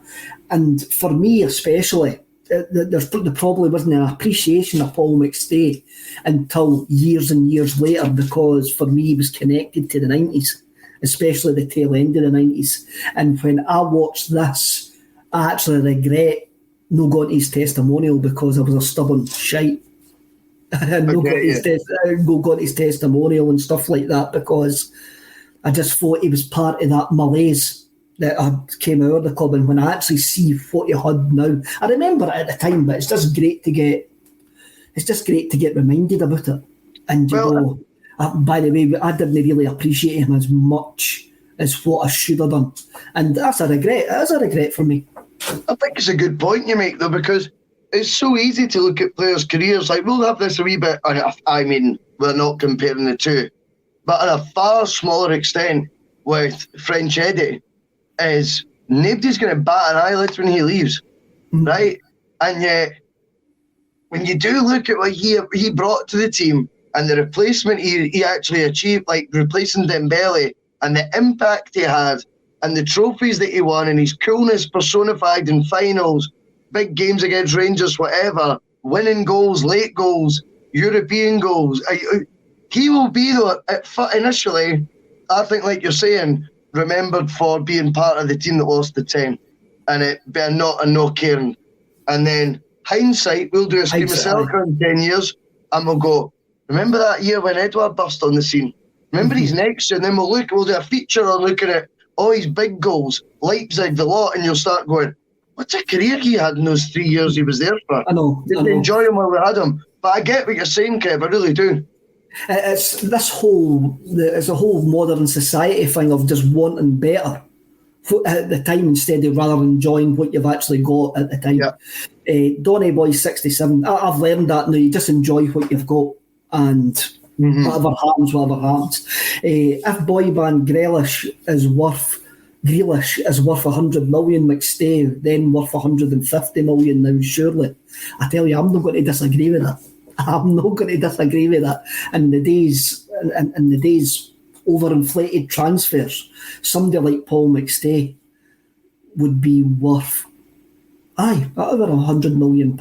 And for me especially, there probably wasn't an appreciation of Paul McStay until years and years later, because for me he was connected to the 90s, especially the tail end of the 90s. And when I watched this, I actually regret not going to his testimonial, because I was a stubborn shite. And not got his testimonial and stuff like that, because I just thought he was part of that malaise that came out of the club. And when I actually see what he had now, I remember it at the time, but it's just great to get reminded about it. And by the way, I didn't really appreciate him as much as what I should have done, and that's a regret. It is a regret for me. I think it's a good point you make, though, because it's so easy to look at players' careers. Like, we'll have this a wee bit, I mean, we're not comparing the two, but on a far smaller extent with French Eddie, is nobody's going to bat an eyelid when he leaves, right? And yet, when you do look at what he brought to the team and the replacement he actually achieved, like replacing Dembele, and the impact he had, and the trophies that he won, and his coolness personified in finals, big games against Rangers, whatever, winning goals, late goals, European goals. He will be, though, initially, I think, like you're saying, remembered for being part of the team that lost the 10, and it being not a no caring. And then hindsight, we'll do a Screamacelica in 10 years, and we'll go, remember that year when Edouard burst on the scene? Remember his next year? And then we'll do a feature on looking at all his big goals, Leipzig, the lot, and you'll start going, what a career he had in those 3 years he was there for. I know. Didn't enjoy him while we had him. But I get what you're saying, Kev, I really do. It's a whole modern society thing of just wanting better at the time, instead of rather enjoying what you've actually got at the time. Yeah. Donny Boy 67, I've learned that now. You just enjoy what you've got, and whatever happens. If boy band Grealish is worth 100 million, McStay then worth 150 million now, surely. I tell you, I'm not going to disagree with that. I'm not going to disagree with that. And the days overinflated transfers, somebody like Paul McStay would be worth over £100 million.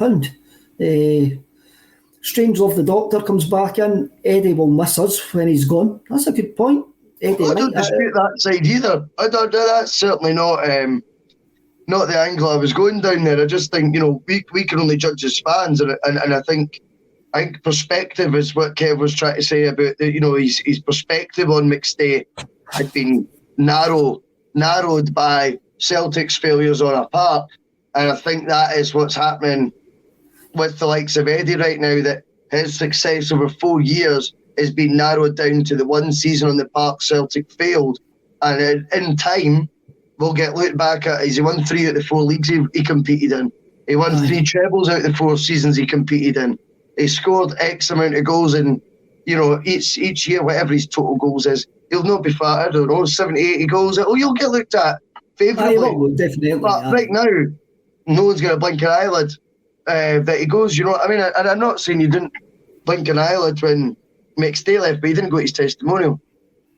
Strange Love the Doctor comes back in. Eddie will miss us when he's gone. That's a good point. Eddie, I don't dispute that side either. That's certainly not the angle I was going down there. I just think, we can only judge as fans, and I think perspective is what Kev was trying to say about his perspective on McStay had been narrowed by Celtic's failures on a park, and I think that is what's happening with the likes of Eddie right now, that his success over 4 years has been narrowed down to the one season on the park Celtic failed, and in time we'll get looked back at, he won 3 out of the 4 leagues he competed in, he won 3 trebles out of the 4 seasons he competed in, he scored X amount of goals in each year, whatever his total goals is, he'll not be fat, I don't know, 70, 80 goals, you'll get looked at favourably. Definitely. But right now, no one's going to blink an eyelid that he goes, you know what I mean? And I'm not saying you didn't blink an eyelid when McStay left, but he didn't go to his testimonial.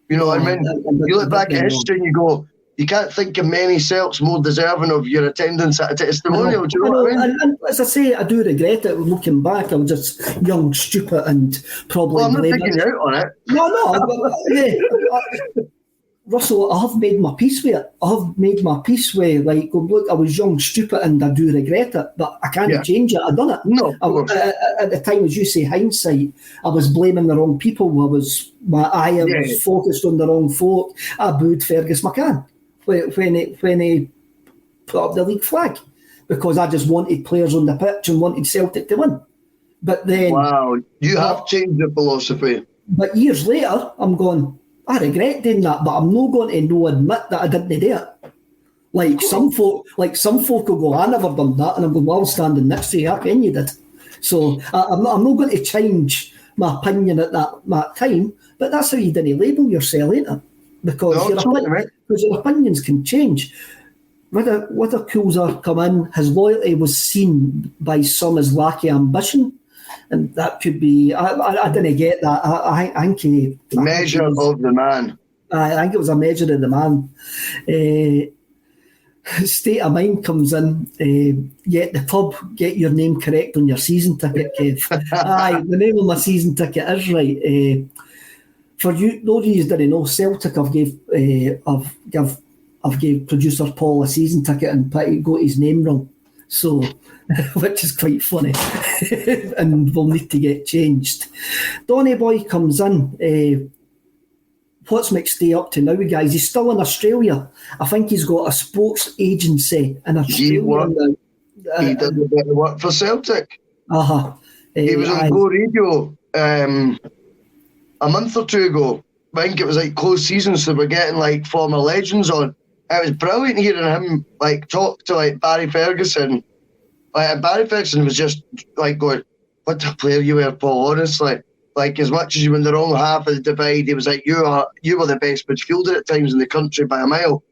You know what I mean? You look back at history and you go, you can't think of many Celts more deserving of your attendance at a testimonial. Do you know what I mean? And as I say, I do regret it. Looking back, I was just young, stupid, and probably. Well, I'm not taking you out on it. No. Russell, I have made my peace with it. I have made my peace with, like, look, I was young, stupid, and I do regret it, but I can't change it. I've done it. No, at the time, as you say, hindsight, I was blaming the wrong people. My eye was focused on the wrong folk. I booed Fergus McCann when he put up the league flag, because I just wanted players on the pitch and wanted Celtic to win. But then, wow, you have changed the philosophy. But years later, I'm going, I regret doing that, but I'm not going to admit that I didn't do it. Like some folk will go, I never done that, and I'm going, well, I was standing next to you, how can you did? So I'm not going to change my opinion at that time, but that's how you didn't label yourself, ain't it? Because your opinions can change. With a Coulter come in, his loyalty was seen by some as lack of ambition, and that could be. I didn't get that. I think he measure of the man. I think it was a measure of the man. State of Mind comes in. Get the pub. Get your name correct on your season ticket, Kev. Aye, the name of my season ticket is right. For you, those of you didn't know, Celtic have gave producer Paul a season ticket and got his name wrong, so which is quite funny, and will need to get changed. Donny Boy comes in. What's McStay up to now, guys? He's still in Australia. I think he's got a sports agency in Australia now. He did a bit of work for Celtic. He was on Go Radio a month or two ago. I think it was like close season, so we're getting like former legends on. It was brilliant hearing him like talk to like Barry Ferguson. Barry Ferguson was just like going, "What a player you were, Paul." Honestly, like as much as you were in the wrong half of the divide, he was like, "You were the best midfielder at times in the country by a mile."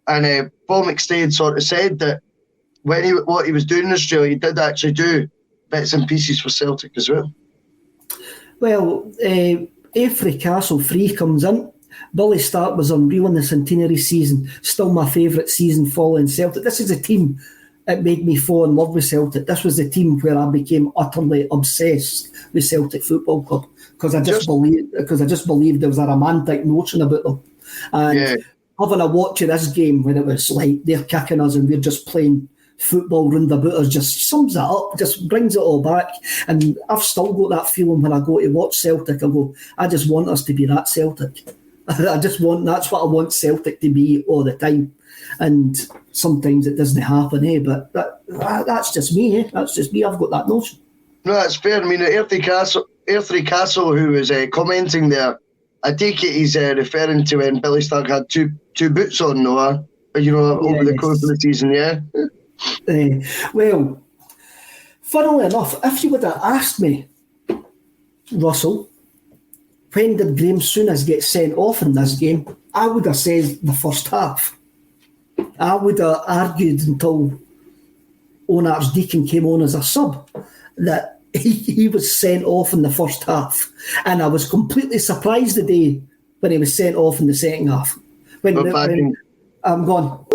And Paul McStay had sort of said that what he was doing in Australia, he did actually do bits and pieces for Celtic as well. Well, Avery Castle Free comes in. Billy Stark was unreal in the centenary season. Still my favourite season following Celtic. This is a team that made me fall in love with Celtic. This was the team where I became utterly obsessed with Celtic Football Club because I just believed there was a romantic notion about them. And having a watch of this game when it was like they're kicking us and we're just playing football round about us just sums it up, just brings it all back. And I've still got that feeling when I go to watch Celtic. I go, I just want us to be that Celtic. That's what I want Celtic to be all the time. And sometimes it doesn't happen, but that's just me, That's just me. I've got that notion. No, that's fair. I mean, Earthy Castle, who was commenting there, I take it he's referring to when Billy Stark had two boots on, Noah, over the course of the season, yeah? Well, funnily enough, if you would have asked me, Russell, when did Graham Souness get sent off in this game, I would have said the first half. I would have argued until Onar's Deacon came on as a sub that he was sent off in the first half. And I was completely surprised the day when he was sent off in the second half. When I'm going,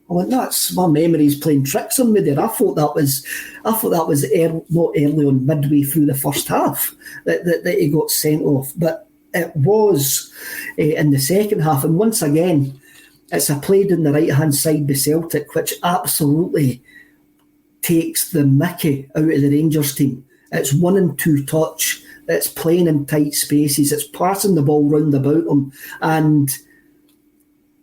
I went, that's my memories playing tricks on me there. I thought that was not early on, midway through the first half that he got sent off. But it was in the second half. And once again, it's a play down the right-hand side by Celtic, which absolutely takes the mickey out of the Rangers team. It's 1 and 2 touch. It's playing in tight spaces. It's passing the ball round about them. And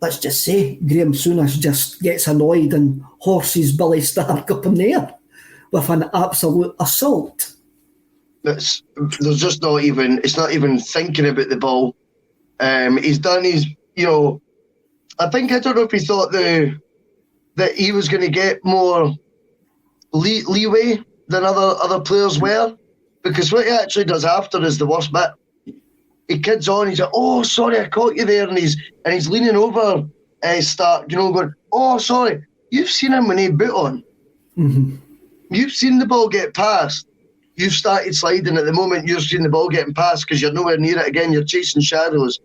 let's just say Graham Souness just gets annoyed and horses Billy Stark up in the air with an absolute assault. It's not even thinking about the ball. He's done his, I don't know if he thought that he was going to get more leeway than other players were, because what he actually does after is the worst bit. He kids on, he's like, "Oh, sorry, I caught you there," and he's leaning over Stark, going, "Oh, sorry, you've seen him when he boot on. Mm-hmm. You've seen the ball get passed. You've started sliding at the moment you've seen the ball getting passed because you're nowhere near it again. You're chasing shadows."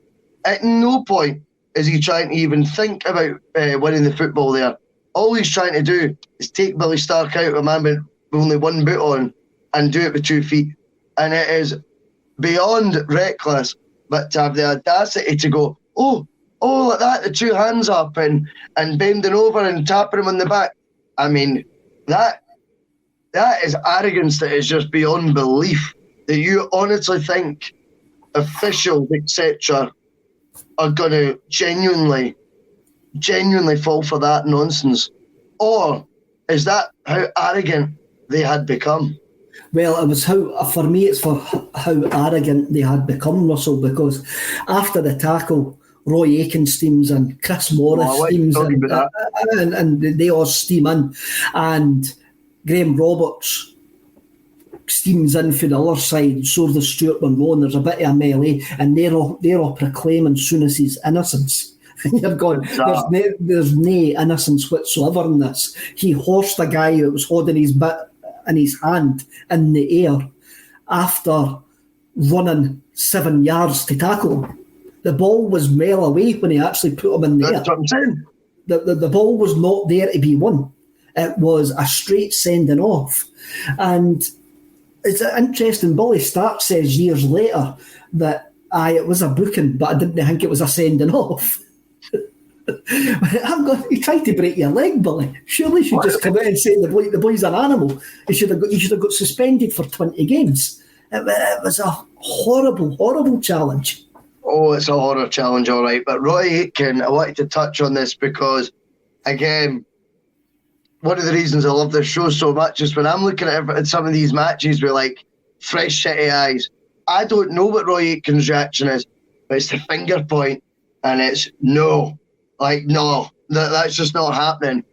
At no point is he trying to even think about winning the football there. All he's trying to do is take Billy Stark out, a man with only one boot on, and do it with 2 feet. And it is beyond reckless, but to have the audacity to go, oh, like that, the 2 hands up and bending over and tapping him on the back. I mean, that is arrogance that is just beyond belief, that you honestly think officials, etc., are going to genuinely fall for that nonsense? Or is that how arrogant they had become? Well, it was for me, it's for how arrogant they had become, Russell, because after the tackle, Roy Aitken steams and Chris Morris steams and they all steam in, and Graham Roberts steams in for the other side, so does Stuart Monroe, and there's a bit of a melee, and they're all proclaiming Souness's innocence. You're going, there's no innocence whatsoever in this. He horsed a guy that was holding his bit in his hand in the air after running 7 yards to tackle him. The ball was well away when he actually put him in the air. That's what I'm saying. The ball was not there to be won. It was a straight sending off. And it's interesting, Billy Stark says years later that it was a booking, but I didn't think it was a sending off. He tried to break your leg, Billy. Surely you should just come out and say the boy's an animal. He should have got suspended for 20 games. It was a horrible, horrible challenge. Oh, it's a horror challenge, all right. But Roy Aitken, I wanted to touch on this because, again, one of the reasons I love this show so much is when I'm looking at some of these matches with like fresh city eyes, I don't know what Roy Aitken's reaction is, but it's the finger point and it's no. Like, no, that's just not happening.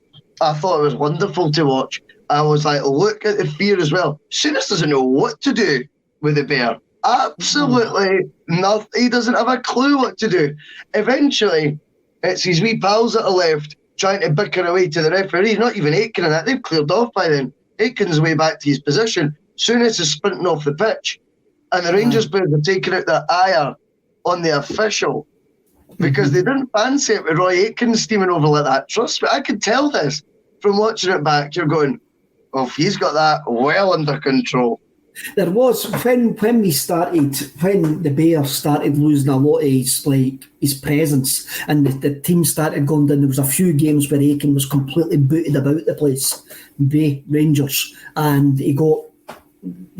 I thought it was wonderful to watch. I was like, look at the fear as well. Souness doesn't know what to do with the bear. Absolutely nothing. He doesn't have a clue what to do. Eventually, it's his wee pals that are left trying to bicker away to the referee. Not even Aitken and that. They've cleared off by then. Aitken's way back to his position. Souness is sprinting off the pitch. And the Rangers players are taking out their ire on the official because they didn't fancy it with Roy Aitken steaming over like that. Trust me, I could tell this from watching it back. You're going, oh, he's got that well under control. There was, when the Bears started losing a lot of his presence and the team started going down, there was a few games where Aitken was completely booted about the place, Bay Rangers, and they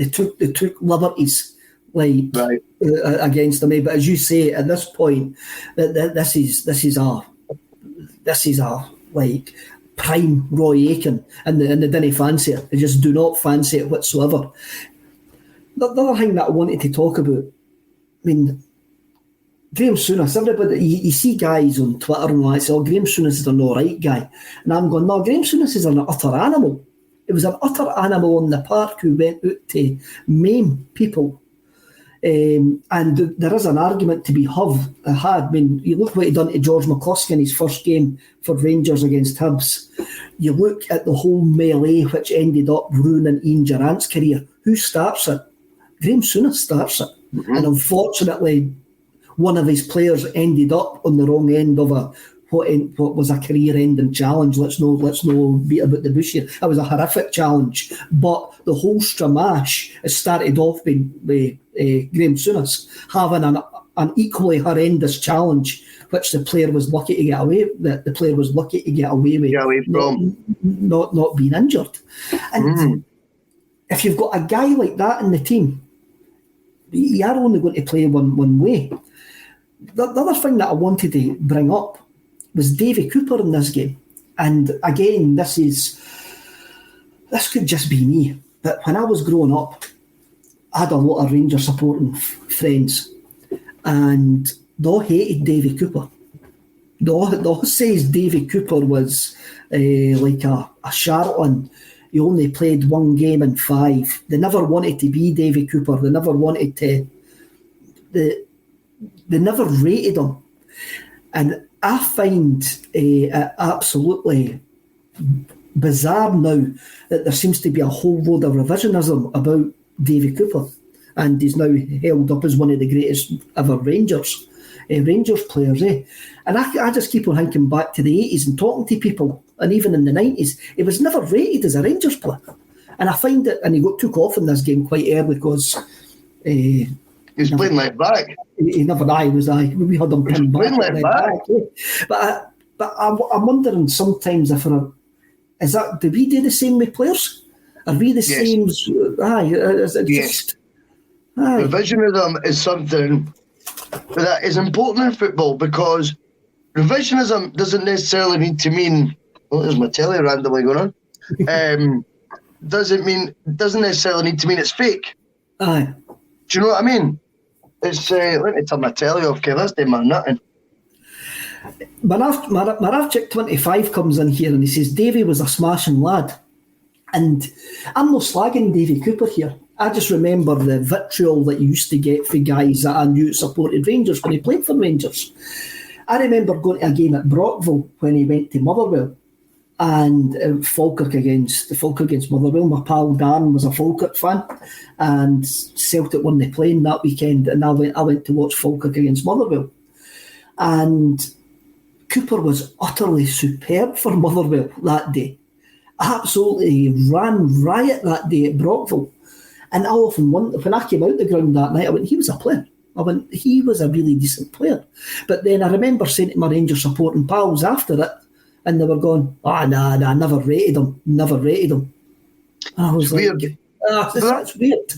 took liberties against them. But as you say, at this point, this is a prime Roy Aitken, and they didn't fancy it. They just do not fancy it whatsoever. The other thing that I wanted to talk about, I mean, Graham Souness, everybody, you see guys on Twitter and like say, oh, Graham Souness is an alright guy. And I'm going, no, Graham Souness is an utter animal. It was an utter animal in the park who went out to maim people. And there is an argument to be had. I mean, you look what he done to George McCluskey in his first game for Rangers against Hibs. You look at the whole melee which ended up ruining Ian Durrant's career. Who starts it? Graham Souness starts it. Mm-hmm. And unfortunately, one of his players ended up on the wrong end of what was a career-ending challenge. Let's no beat about the bush here. It was a horrific challenge. But the whole stramash started off with Graham Souness having an equally horrendous challenge, which the player was lucky to get away. The player was lucky to get away with, not being injured. And if you've got a guy like that in the team, you are only going to play one way. The other thing that I wanted to bring up was Davy Cooper in this game. And again, this could just be me, but when I was growing up, I had a lot of Rangers supporting friends, and they all hated Davy Cooper. They all says Davy Cooper was like a charlatan. He only played one game in 5. They never wanted to be Davy Cooper. They never wanted to. They never rated him. And I find it absolutely bizarre now that there seems to be a whole load of revisionism about Davy Cooper, and he's now held up as one of the greatest ever Rangers players. And I just keep on thinking back to the 80s and talking to people, and even in the 90s, he was never rated as a Rangers player. And I find it, and he took off in this game quite early because he's playing left back. He never was. We had him pinned back. Left back. But I'm wondering sometimes if do we do the same with players? Are we the same? Yes. Revisionism is something that is important in football because revisionism doesn't necessarily need to mean. Oh, there's my telly randomly going on. Doesn't necessarily need to mean it's fake. Aye. Do you know what I mean? It's let me turn my telly off, Kev. That's doing my nothing. Maravchik 25 comes in here and he says Davy was a smashing lad. And I'm not slagging Davy Cooper here. I just remember the vitriol that he used to get for guys that I knew supported Rangers when he played for Rangers. I remember going to a game at Brockville when he went to Motherwell, and Falkirk against Motherwell. My pal Darren was a Falkirk fan, and Celtic won the playing that weekend, and I went to watch Falkirk against Motherwell, and Cooper was utterly superb for Motherwell that day. Absolutely ran riot that day at Brockville. And I often wondered, when I came out the ground that night, I went, he was a player. I went, he was a really decent player. But then I remember saying to my Rangers supporting pals after it, and they were going, nah, I never rated him. And I was weird. That's weird.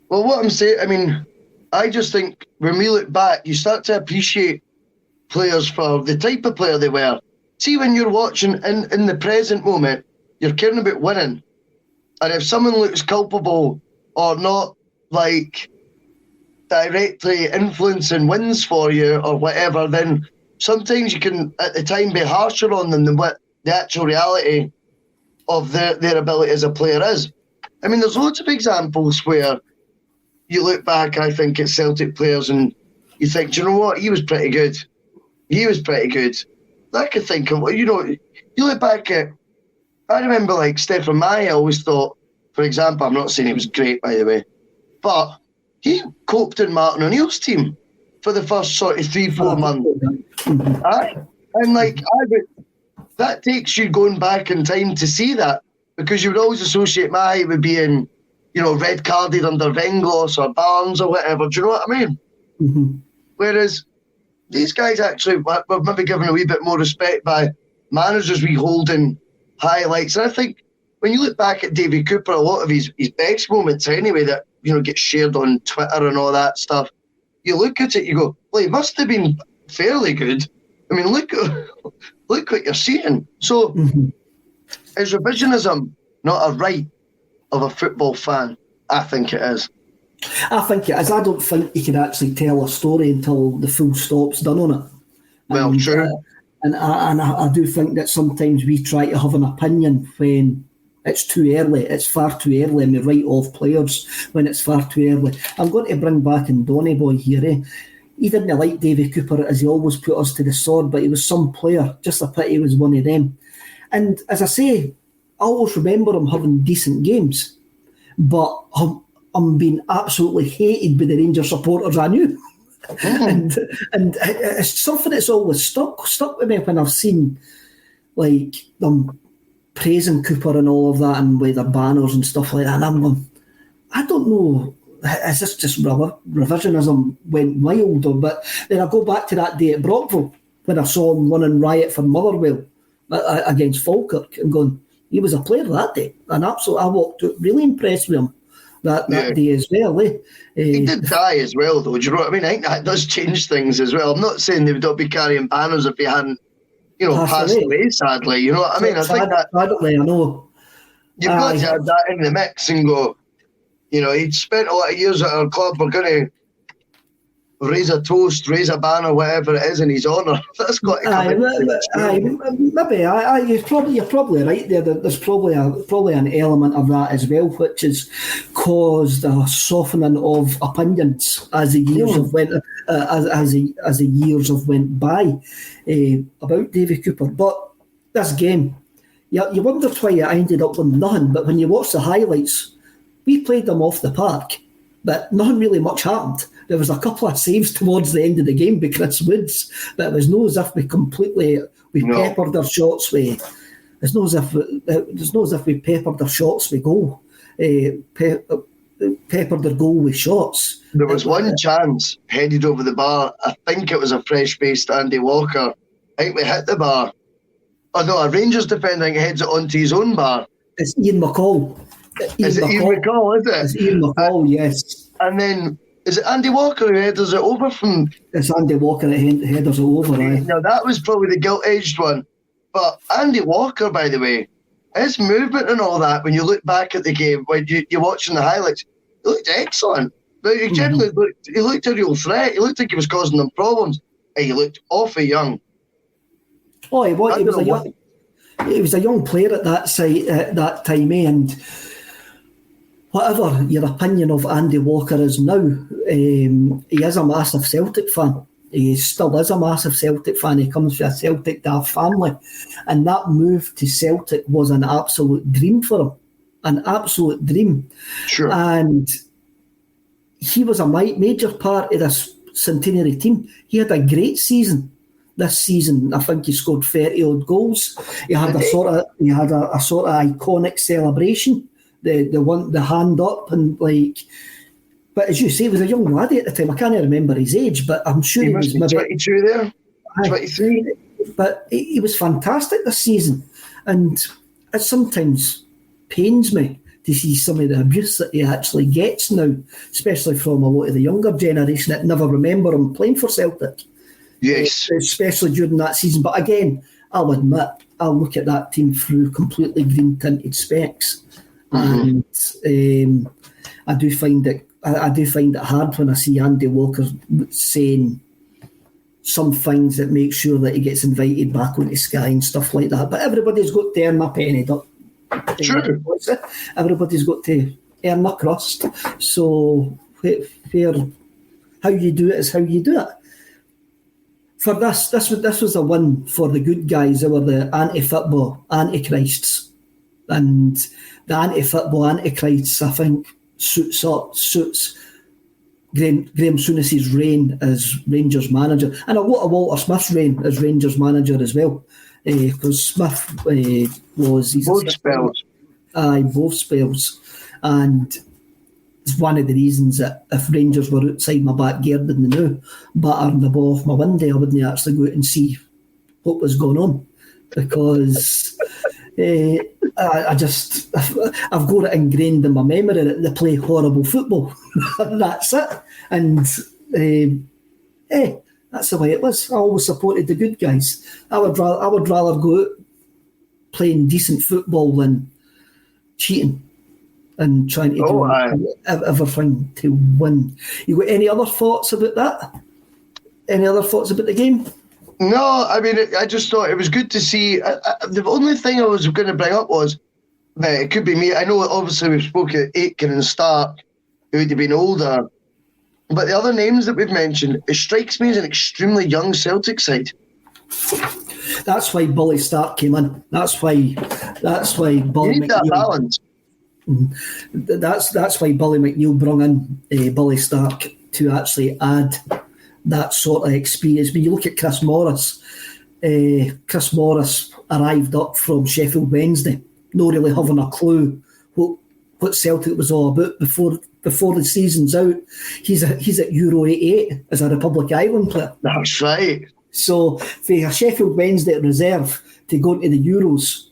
Well, what I'm saying, I mean, I just think when we look back, you start to appreciate players for the type of player they were. See, when you're watching in the present moment, you're caring about winning. And if someone looks culpable or not, like, directly influencing wins for you or whatever, then sometimes you can, at the time, be harsher on them than what the actual reality of their ability as a player is. I mean, there's loads of examples where you look back, I think, at Celtic players and you think, do you know what? He was pretty good. I could think of, you look back at, I remember like Stefan Mai, I always thought, for example, I'm not saying he was great, by the way, but he coped in Martin O'Neill's team for the first sort of 3-4 months. Aye. And that takes you going back in time to see that, because you would always associate Mai with being, red carded under Venglos or Barnes or whatever. Do you know what I mean? Mm-hmm. Whereas these guys actually were maybe given a wee bit more respect by managers holding highlights. And I think when you look back at Davy Cooper, a lot of his best moments anyway that, get shared on Twitter and all that stuff, you look at it, you go, well, he must have been fairly good. I mean, look what you're seeing. So is revisionism not a right of a football fan? I think it is. I think it is. I don't think you can actually tell a story until the full stop's done on it. Well, true. And I do think that sometimes we try to have an opinion when it's too early. It's far too early, and we write off players when it's far too early. I'm going to bring back in Donny Boy here. He didn't like Davy Cooper, as he always put us to the sword, but he was some player. Just a pity he was one of them. And as I say, I always remember him having decent games, but I'm being absolutely hated by the Rangers supporters I knew. And it's something that's always stuck with me when I've seen like them praising Cooper and all of that, and with their banners and stuff like that, and I'm going, I don't know, is this just revisionism went wild? But then I go back to that day at Brockville when I saw him running riot for Motherwell against Falkirk, and going, he was a player that day, and absolutely I walked out really impressed with him that day as well. He did die as well, though. Do you know what I mean? I think that does change things as well. I'm not saying they would not be carrying banners if he hadn't, passed away, sadly. You know what I mean? I think that sadly, I know. You've got to have that in the mix and go, he'd spent a lot of years at our club. We're going to raise a toast, raise a banner, whatever it is in his honour. That's got to come in. Maybe. You're probably right there. There's probably an element of that as well, which has caused a softening of opinions as the years have went as the years have went by about Davy Cooper. But this game, you wondered why I ended up with nothing. But when you watch the highlights, we played them off the park, but nothing really much happened. There was a couple of saves towards the end of the game by Chris Woods, but it was no as if we peppered our shots with. It's no as if we peppered our shots with goal. Peppered their goal with shots. There was one chance headed over the bar. I think it was a fresh-faced Andy Walker. I think we hit the bar. Oh no, a Rangers defender heads it onto his own bar. It's Ian McCall. Is it Ian McCall, is it? It's Ian McCall, yes. And then, is it Andy Walker who headers it over from... It's Andy Walker that headers it over, right? Now, that was probably the gilt-edged one. But Andy Walker, by the way, his movement and all that, when you look back at the game, when you're watching the highlights, he looked excellent. But he generally looked a real threat. He looked like he was causing them problems. And he looked awfully young. Oh, he was a young player at that time, and whatever your opinion of Andy Walker is now, he is a massive Celtic fan. He still is a massive Celtic fan. He comes from a Celtic daft family. And that move to Celtic was an absolute dream for him. An absolute dream. Sure. And he was a major part of this centenary team. He had a great season. This season, I think he scored 30 odd goals. He had a sort of iconic celebration, the hand up and like. But as you say, he was a young laddie at the time. I can't remember his age, but I'm sure he was maybe 22 there, 23. But he was fantastic this season, and it sometimes pains me to see some of the abuse that he actually gets now, especially from a lot of the younger generation that never remember him playing for Celtic. Yes. Especially during that season. But again, I'll admit, I'll look at that team through completely green-tinted specs. And I do find it hard when I see Andy Walker saying some things that make sure that he gets invited back onto Sky and stuff like that. But everybody's got to earn my penny. Sure. Everybody's got to earn my crust. So fair, how you do it is how you do it. For this was a win for the good guys. They were the anti-football antichrists, and the anti-football antichrists, I think, suits Graham Souness's reign as Rangers manager, and a lot of Walter Smith's reign as Rangers manager as well, because Smith was both spells. Both spells, and it's one of the reasons that if Rangers were outside my back garden now, battering the ball off my window, I wouldn't actually go out and see what was going on, because I've got it ingrained in my memory that they play horrible football. That's it. And that's the way it was. I always supported the good guys. I would rather go out playing decent football than cheating and trying to do everything to win. You got any other thoughts about that? Any other thoughts about the game? No, I mean, I just thought it was good to see. The only thing I was going to bring up was, it could be me. I know, obviously, we've spoken Aitken and Stark, who would have been older. But the other names that we've mentioned, it strikes me as an extremely young Celtic side. That's why Bully Stark came in. That's why Bully you need that balance. That's why Bully McNeil brought in Bully Stark to actually add that sort of experience. When you look at Chris Morris arrived up from Sheffield Wednesday, not really having a clue what Celtic was all about before the season's out. He's at Euro 88 as a Republic Island player. That's right. So for a Sheffield Wednesday reserve to go into the Euros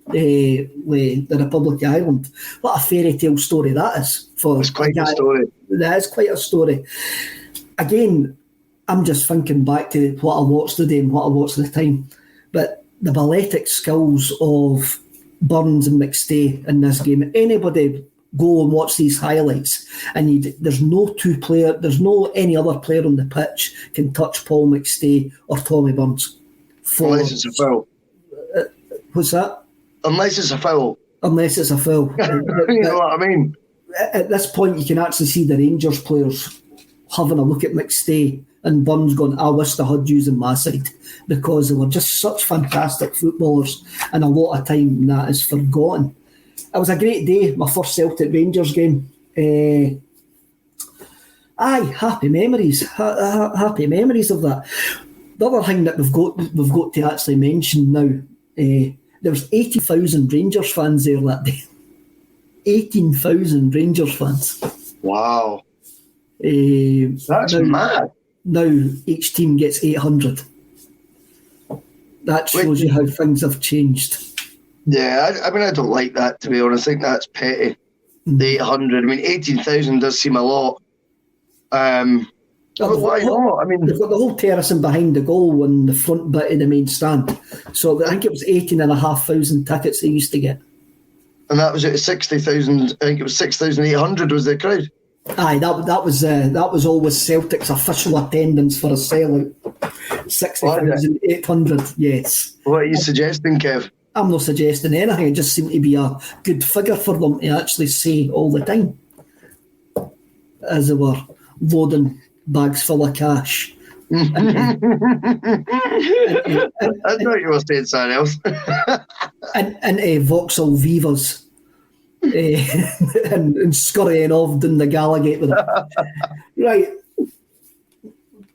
with the Republic Island, what a fairy tale story that is. It's quite a story. That is quite a story. Again, I'm just thinking back to what I watched today and what I watched at the time. But the balletic skills of Burns and McStay in this game, anybody go and watch these highlights, and there's no any other player on the pitch can touch Paul McStay or Tommy Burns. Unless it's a foul. What's that? Unless it's a foul. Unless it's a foul. You know what I mean? At this point, you can actually see the Rangers players having a look at McStay and Burns going, I wish I had you on my side, because they were just such fantastic footballers, and a lot of time that is forgotten. It was a great day, my first Celtic Rangers game. Happy memories. Happy memories of that. The other thing that we've got to actually mention now, there was 80,000 Rangers fans there that day. 18,000 Rangers fans. Wow. That's mad. Now each team gets 800. That shows you how things have changed. Yeah, I mean, I don't like that, to be honest. I think that's petty. The 800. I mean, 18,000 does seem a lot. But why not? I mean, they've got the whole terracing behind the goal and the front bit of the main stand. So I think it was 18,500 tickets they used to get. And that was at 60,000. I think it was 6,800 was the crowd. Aye, that was always Celtic's official attendance for a sellout. 60,800, yes. What are you suggesting, Kev? I'm not suggesting anything. It just seemed to be a good figure for them to actually say all the time, as they were loading bags full of cash I thought you were saying something else. and Vauxhall Vivas. And scurrying off down the Gallagate with them. Right.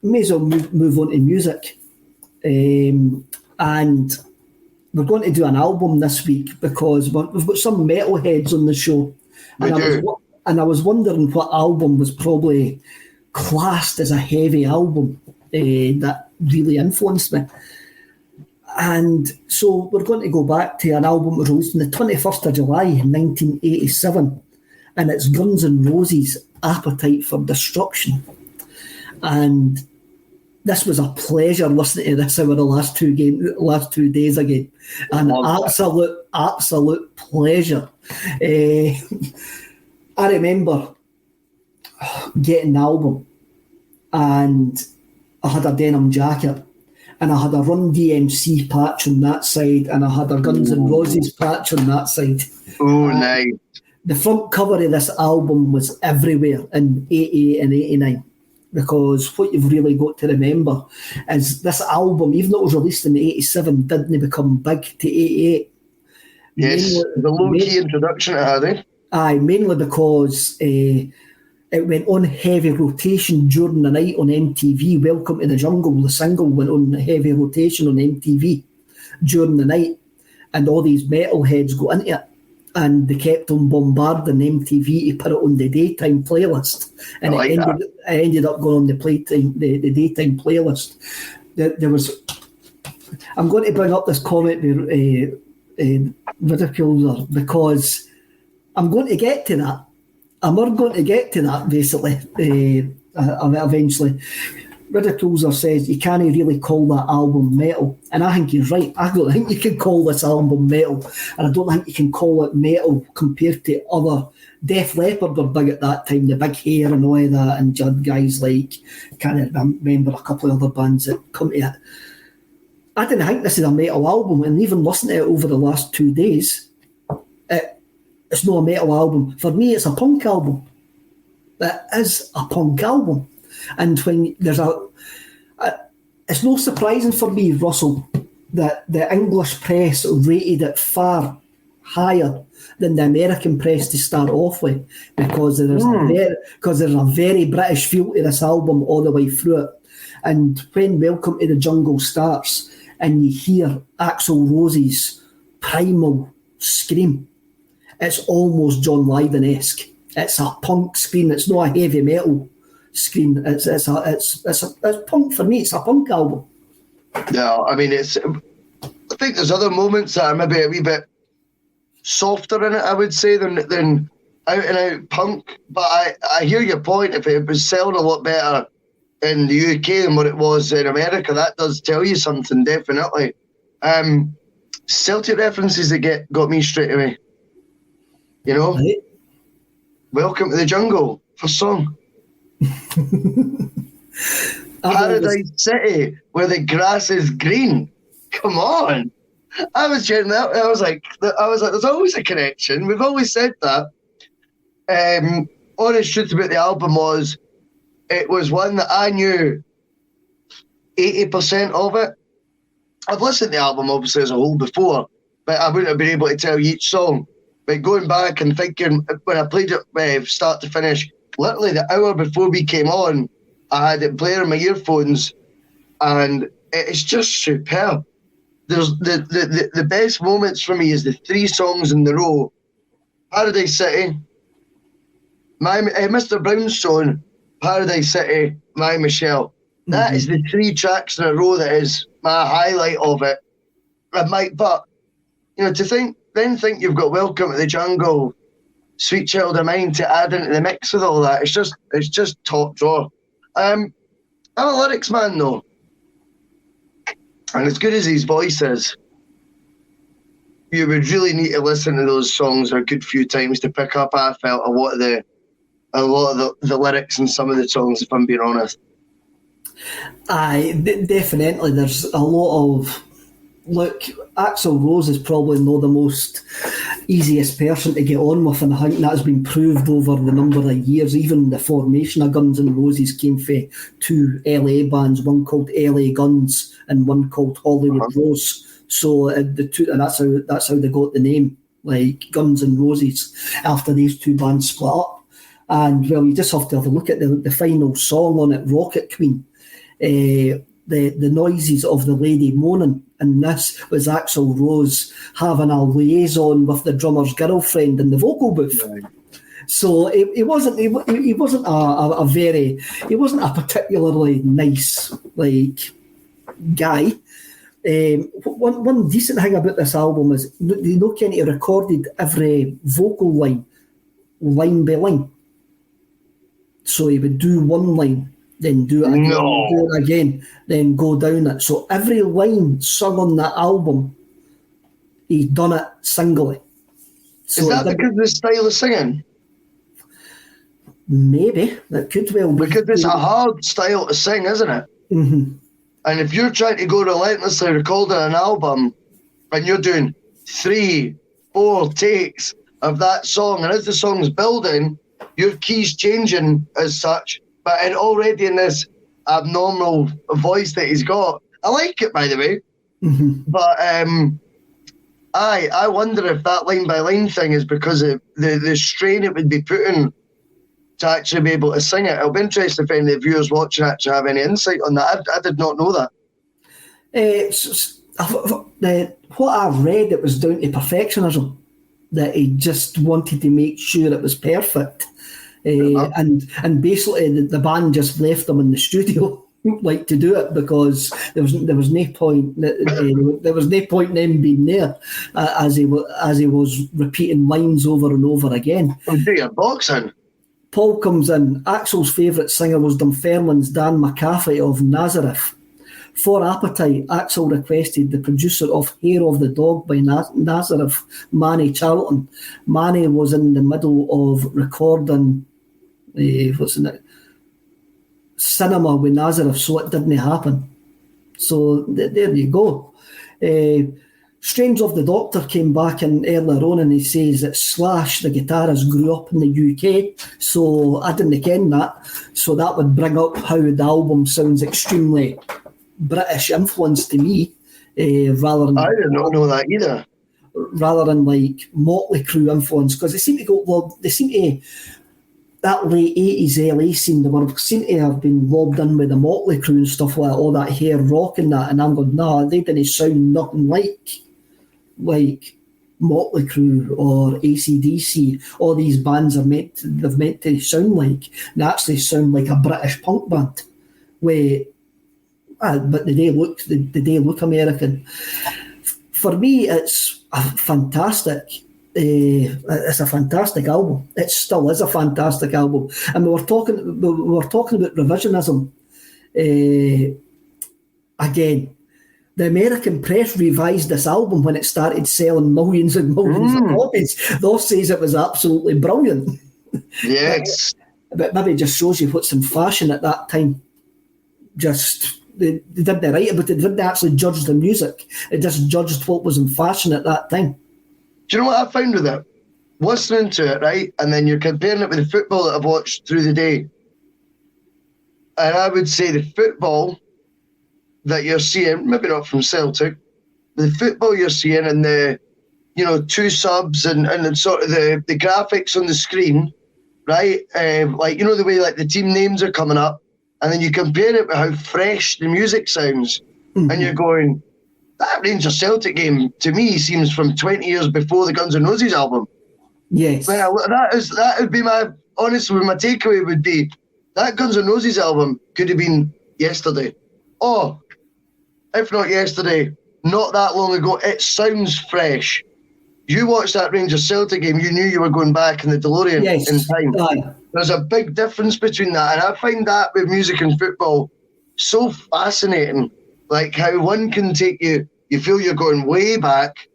May as well move on to music. And we're going to do an album this week because we've got some metalheads on the show. And I was wondering what album was probably classed as a heavy album that really influenced me. And so we're going to go back to an album released on the 21st of July 1987, and it's Guns N' Roses' Appetite for Destruction. And this was a pleasure listening to this over the last 2 days again. An absolute pleasure. I remember getting the album, and I had a denim jacket, and I had a Run DMC patch on that side, and I had a Guns N' Roses patch on that side. Oh, nice. The front cover of this album was everywhere in 88 and 89, because what you've really got to remember is this album, even though it was released in 87, didn't become big to 88. Yes, the low-key introduction it had, eh? Aye, mainly because it went on heavy rotation during the night on MTV. Welcome to the Jungle, the single, went on heavy rotation on MTV during the night, and all these metalheads got into it, and they kept on bombarding MTV to put it on the daytime playlist, and it ended up going on the daytime playlist. There was, I'm going to bring up this comment with Ridiculer because I'm going to get to that. We're going to get to that, basically, eventually. Ridiculer says you can't really call that album metal. And I think he's right. I don't think you can call this album metal. And I don't think you can call it metal compared to other. Def Leppard were big at that time, the big hair and all of that, and Judd guys like, can't remember a couple of other bands that come to it. I didn't think this is a metal album, and even listening to it over the last 2 days, it's not a metal album. For me, it's a punk album. It is a punk album. And when there's it's no surprising for me, Russell, that the English press rated it far higher than the American press to start off with, because there's a very British feel to this album all the way through it. And when Welcome to the Jungle starts and you hear Axl Rose's primal scream, it's almost John Lydon-esque. It's a punk scream. It's not a heavy metal scream. It's punk for me. It's a punk album. Yeah, I mean, I think there's other moments that are maybe a wee bit softer in it, I would say, than out and out punk. But I hear your point. If it was selling a lot better in the UK than what it was in America, that does tell you something, definitely. Celtic references that got me straight away. You know, right. Welcome to the Jungle, first song. Paradise City, where the grass is green. Come on. I was chatting that. I was like, there's always a connection. We've always said that. Honest truth about the album was, it was one that I knew 80% of it. I've listened to the album obviously as a whole before, but I wouldn't have been able to tell you each song. But going back and thinking, when I played it start to finish, literally the hour before we came on, I had it playing in my earphones, and it's just superb. There's the best moments for me is the 3 songs in the row: Paradise City, Mr. Brownstone, Paradise City, My Michelle. That is the 3 tracks in a row that is my highlight of it. But you know, to think you've got Welcome to the Jungle, Sweet Child of Mine to add into the mix with all that. It's just top drawer. I'm a lyrics man though, and as good as his voice is, you would really need to listen to those songs a good few times to pick up, I felt, a lot of the lyrics in some of the songs, if I'm being honest. Aye, definitely. There's a lot of... Look, Axl Rose is probably not the most easiest person to get on with, and I think that has been proved over the number of years. Even the formation of Guns N' Roses came from two LA bands, one called LA Guns and one called Hollywood Rose. So the two, and that's how they got the name, like Guns N' Roses, after these two bands split up. And well, you just have to have a look at the final song on it, Rocket Queen. The noises of the lady moaning, and this was Axl Rose having a liaison with the drummer's girlfriend in the vocal booth. Right. So he wasn't a particularly nice guy. One decent thing about this album is Kenny recorded every vocal line by line. So he would do one line, then do it again, do it again, then go down it. So every line sung on that album, he's done it singly. So is that because of the style of singing? Maybe. That could well be. Because it's a hard style to sing, isn't it? Mm-hmm. And if you're trying to go relentlessly recording an album and you're doing 3-4 takes of that song, and as the song's building, your key's changing as such, but already in this abnormal voice that he's got. I like it, by the way. Mm-hmm. But I wonder if that line-by-line thing is because of the strain it would be putting to actually be able to sing it. It'll be interesting if any of the viewers watching actually have any insight on that. I did not know that. What I read, it was down to perfectionism, that he just wanted to make sure it was perfect. And basically the band just left them in the studio like to do it because there was no point there was no point in them being there as he was repeating lines over and over again. Do your boxing. Paul comes in. Axl's favourite singer was Dunfermline's Dan McCaffrey of Nazareth. For Appetite, Axl requested the producer of Hair of the Dog by Nazareth, Manny Charlton. Manny was in the middle of recording Cinema with Nazareth, so it didn't happen. So there you go. Strange of the Doctor came back in earlier on and he says that Slash, the guitarist, grew up in the UK, so I didn't ken that. So that would bring up how the album sounds extremely British influence to me, rather than... I did not know that either. Rather than like Motley Crue influence, because they seem to that late 80s LA scene, they seem to have been lobbed in with the Motley Crue and stuff like all that hair rock and that, and I'm going, no, they didn't sound nothing like Motley Crue or AC/DC. All these bands are meant to sound like, they actually sound like a British punk band, but they look American. For me, it's a fantastic. It's a fantastic album. It still is a fantastic album. And we were talking about revisionism. Again, the American press revised this album when it started selling millions and millions of copies. Those says it was absolutely brilliant. Yes. But maybe it just shows you what's in fashion at that time. Just they didn't write it, but they didn't actually judge the music. It just judged what was in fashion at that time. Do you know what I found with it? Listening to it, right, and then you're comparing it with the football that I've watched through the day. And I would say the football that you're seeing, maybe not from Celtic, the football you're seeing and the, two subs and sort of the graphics on the screen, right? The way like the team names are coming up, and then you compare it with how fresh the music sounds, and you're going, that Rangers Celtic game to me seems from 20 years before the Guns N' Roses album. Yes. Well, that would be my takeaway would be that Guns N' Roses album could have been yesterday. Oh, if not yesterday, not that long ago. It sounds fresh. You watched that Rangers Celtic game, you knew you were going back in the DeLorean in time. Aye. There's a big difference between that, and I find that with music and football so fascinating. Like how one can take you feel you're going way back,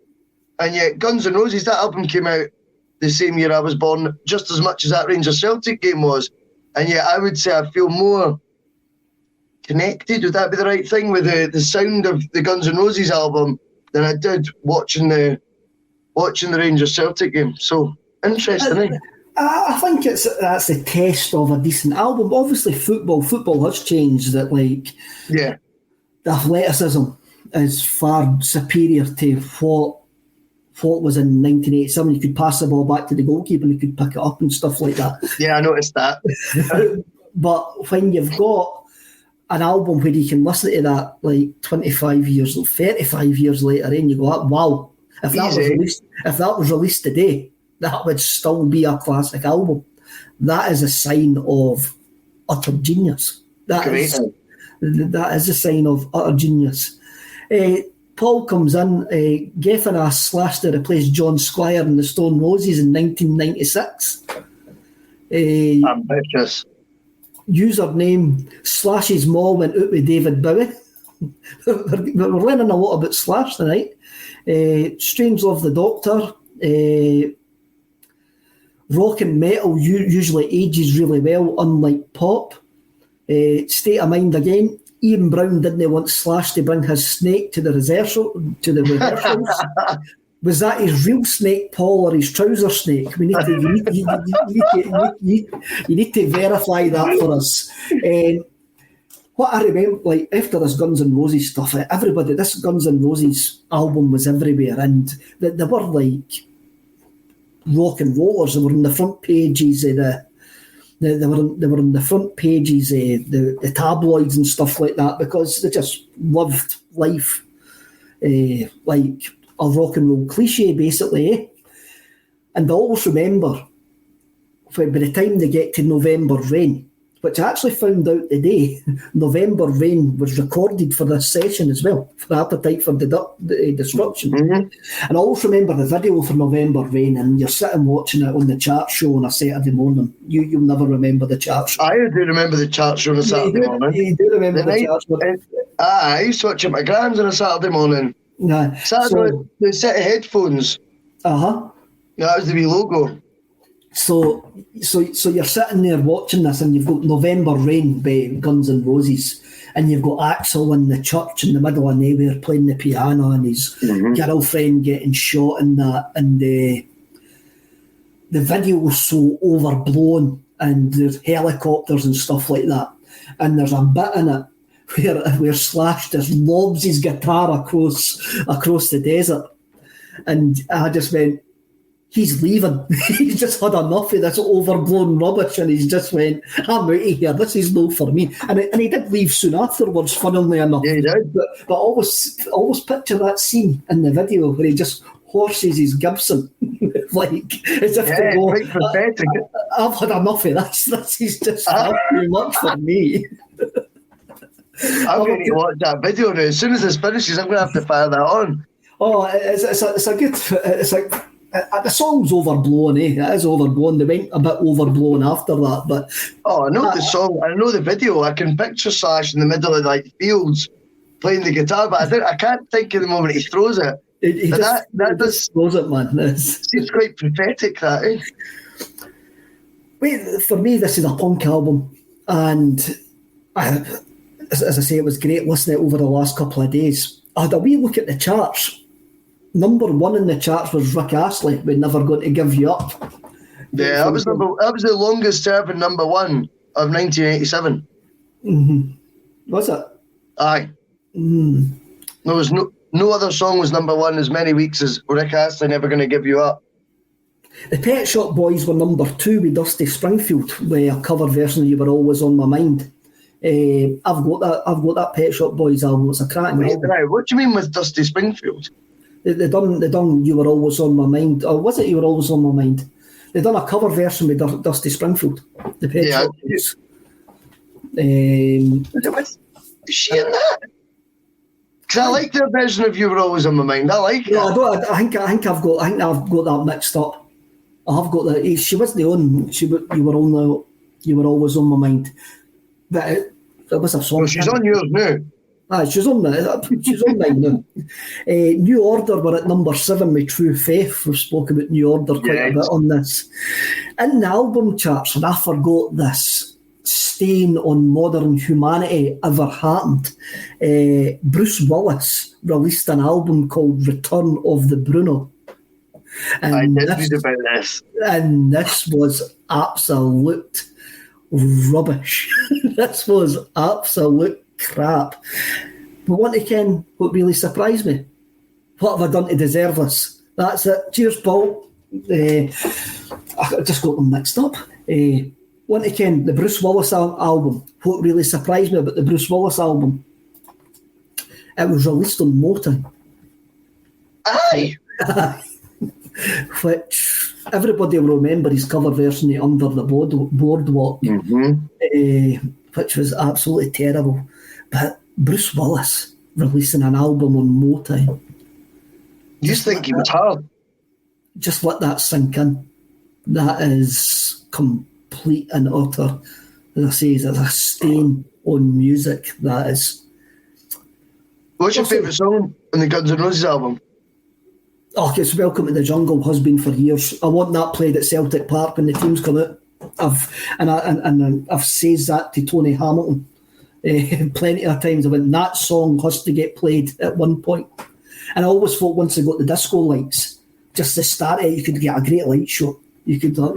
and yet Guns N' Roses, that album came out the same year I was born, just as much as that Rangers Celtic game was, and yet I would say I feel more connected, would that be the right thing, with the sound of the Guns N' Roses album than I did watching the watching the Rangers Celtic game. So interesting, eh? I think that's the test of a decent album. Obviously, football has changed. That the athleticism is far superior to what was in 1987. You could pass the ball back to the goalkeeper and he could pick it up and stuff like that. Yeah, I noticed that. But when you've got an album where you can listen to that 35 years, 35 years later, and you go, wow, if that was released today, that would still be a classic album. That is a sign of utter genius. That is a sign of utter genius. Paul comes in, Geffen asks Slash to replace John Squire in the Stone Roses in 1996. Ambitious. Username Slash's mom went out with David Bowie. We're learning a lot about Slash tonight. Strange Love the Doctor. Rock and metal usually ages really well, unlike pop. State of Mind again. Ian Brown didn't want Slash to bring his snake to the rehearsals. Was that his real snake, Paul, or his trouser snake? You need to verify that for us. What I remember, after this Guns N' Roses stuff, this Guns N' Roses album was everywhere, and they were rock and rollers. They were on the front pages of they were on the front pages of the tabloids and stuff like that, because they just loved life like a rock and roll cliche, basically. Eh? And I always remember, by the time they get to November Rain, which I actually found out today, November Rain was recorded for this session as well, for Appetite for Destruction. Mm-hmm. And I always remember the video for November Rain, and you're sitting watching it on the chart show on a Saturday morning. You'll never remember the chart show. I do remember the chart show on a Saturday morning. You do remember the chart show. I used to watch it at my grand's on a Saturday morning. Nah, the set of headphones. Uh-huh. That was the wee logo. So you're sitting there watching this, and you've got November Rain by Guns N' Roses, and you've got Axl in the church in the middle of nowhere playing the piano, and his girlfriend getting shot in that, and the video was so overblown, and there's helicopters and stuff like that, and there's a bit in it where Slash just lobs his guitar across the desert, and I just went, he's leaving. He's just had enough of this overblown rubbish, and he's just went, I'm out of here. This is no for me. And he did leave soon afterwards, funnily enough. Yeah, he did. But I always picture that scene in the video where he just horses his Gibson, as if to go, I've had enough of this. This is just far too much for me. I'm going to watch that video now. As soon as this finishes, I'm going to have to fire that on. Oh, it's a good... It's like... the song's overblown, eh? It is overblown. They went a bit overblown after that, but... Oh, I know the song. I know the video. I can picture Slash in the middle of fields playing the guitar, but I can't think of the moment he throws it. He just throws it, man. It's quite pathetic, that, eh? Wait, for me, this is a punk album, and as I say, it was great listening to it over the last couple of days. I had a wee look at the charts. Number one in the charts was Rick Astley, We're Never Going to Give You Up. Yeah, that was the longest serving number one of 1987. Mm-hmm. Was it? Aye. Mm. There was no other song was number one as many weeks as Rick Astley, Never Gonna Give You Up. The Pet Shop Boys were number two with Dusty Springfield, with a cover version of You Were Always on My Mind. I've got that Pet Shop Boys album. It's a cracking album. Right. What do you mean with Dusty Springfield? They done You Were Always on My Mind. Or was it You Were Always on My Mind? They done a cover version with Dusty Springfield. The Pet Shop Boys. Is she in that? Because I like their version of You Were Always on My Mind. I like it. I think I've got that mixed up. I've got that. She wasn't on. You Were Always on My Mind. But it was a song. Well, she's on yours now. She's on mine now. New Order were at number 7 with True Faith. We've spoken about New Order quite a bit on this. In the album charts, and I forgot this, stain on modern humanity ever happened. Bruce Willis released an album called Return of the Bruno. I did read about this. And this was absolute rubbish. This was absolute crap. But want to ken what really surprised me? What have I done to deserve this? That's it. Cheers, Paul. I just got them mixed up. Want to ken the Bruce Willis album? What really surprised me about the Bruce Willis album? It was released on Motown. Aye! Which everybody will remember his cover version of Under the Boardwalk, which was absolutely terrible. But Bruce Willis releasing an album on Motown. You think he was hard? Just let that sink in. That is complete and utter, as I say, is a stain on music. That is. What's your favourite song on the Guns N' Roses album? Oh, it's Welcome to the Jungle, has been for years. I want that played at Celtic Park when the teams come out. I've said that to Tony Hamilton plenty of times. I went, that song has to get played at one point. And I always thought once they got the disco lights, just to start it, you could get a great light show. You could have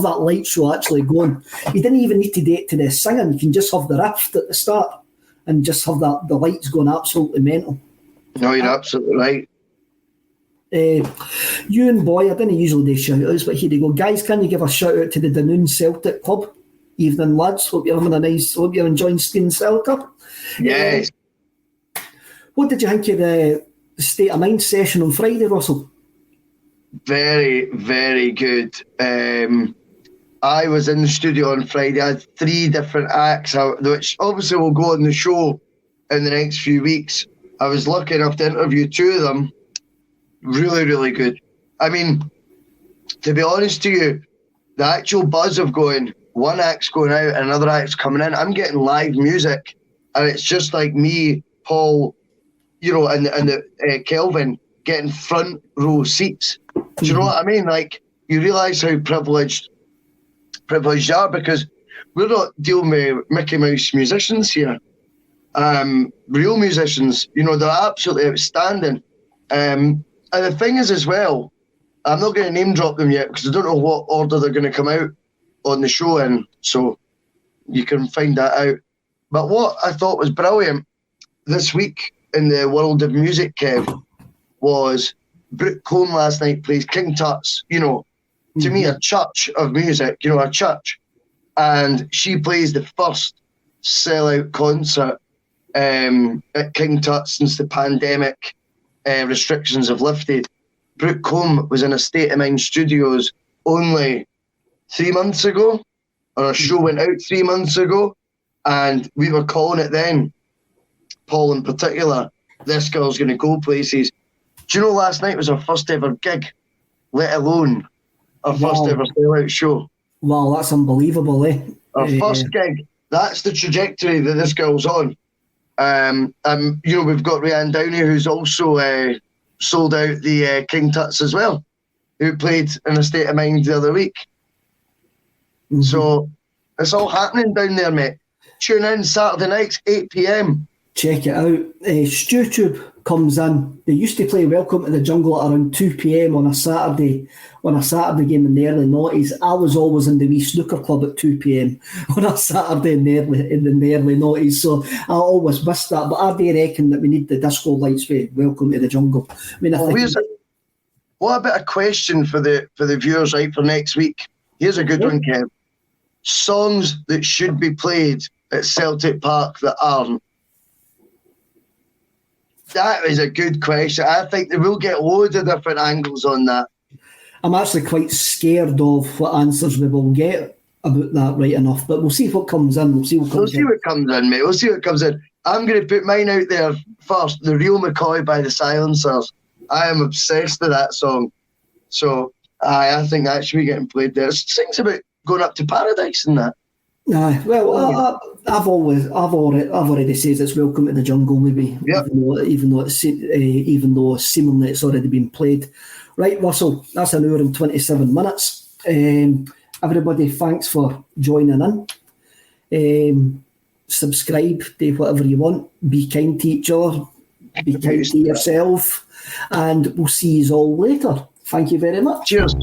that light show actually going. You didn't even need to do it to the singing. You can just have the riff at the start and just have the lights going absolutely mental. No, you're absolutely right. You and Boy, I didn't usually do shout-outs, but here you go. Guys, can you give a shout-out to the Dunoon Celtic Club? Evening, lads. Hope you're enjoying Screamacelica. Yes. What did you think of the State of Mind session on Friday, Russell? Very, very good. I was in the studio on Friday. I had 3 different acts, which obviously will go on the show in the next few weeks. I was lucky enough to interview 2 of them. Really, really good. I mean, to be honest to you, the actual buzz of going, one act's going out and another act's coming in, I'm getting live music, and it's just like me, Paul, and Kelvin getting front row seats. Do you know what I mean? Like, you realise how privileged you are, because we're not dealing with Mickey Mouse musicians here. Real musicians, they're absolutely outstanding. And the thing is as well, I'm not going to name drop them yet because I don't know what order they're going to come out on the show in, so you can find that out. But what I thought was brilliant this week in the world of music, Kev, was Brooke Combe last night plays King Tut's, to me, a church of music, a church. And she plays the first sellout concert at King Tut's since the pandemic restrictions have lifted. Brooke Combe was in a State of Mind Studios only 3 months ago, or a show went out 3 months ago, and we were calling it then, Paul in particular, this girl's going to go places. Do you know last night was our first ever gig, let alone our first ever sellout show? Wow, that's unbelievable, eh? Our first gig. That's the trajectory that this girl's on. We've got Rhiannon Downey, who's also sold out the King Tut's as well, who played in a State of Mind the other week. Mm-hmm. So it's all happening down there, mate. Tune in Saturday nights, 8 p.m. Check it out. StewTube comes in. They used to play Welcome to the Jungle at around 2 p.m. on a Saturday game in the early noughties. I was always in the wee snooker club at 2 p.m. on a Saturday in the early noughties, so I always missed that. But I do reckon that we need the disco lights for Welcome to the Jungle. I mean, what about a question for the viewers, right, for next week? Here's a good one, Kev. Songs that should be played at Celtic Park that aren't. That is a good question. I think they will get loads of different angles on that. I'm actually quite scared of what answers we will get about that, right enough. But we'll see what comes in. We'll see what comes in, mate. We'll see what comes in. I'm going to put mine out there first. The Real McCoy by the Silencers. I am obsessed with that song. So I think that should be getting played there. It sings about going up to paradise and that. I've already said it's Welcome to the Jungle, maybe. Yep. Even though seemingly it's already been played. Right, Russell, that's an hour and 27 minutes. Everybody, thanks for joining in. Subscribe, do whatever you want. Be kind to each other. Be kind to yourself. and we'll see you all later. Thank you very much. Cheers.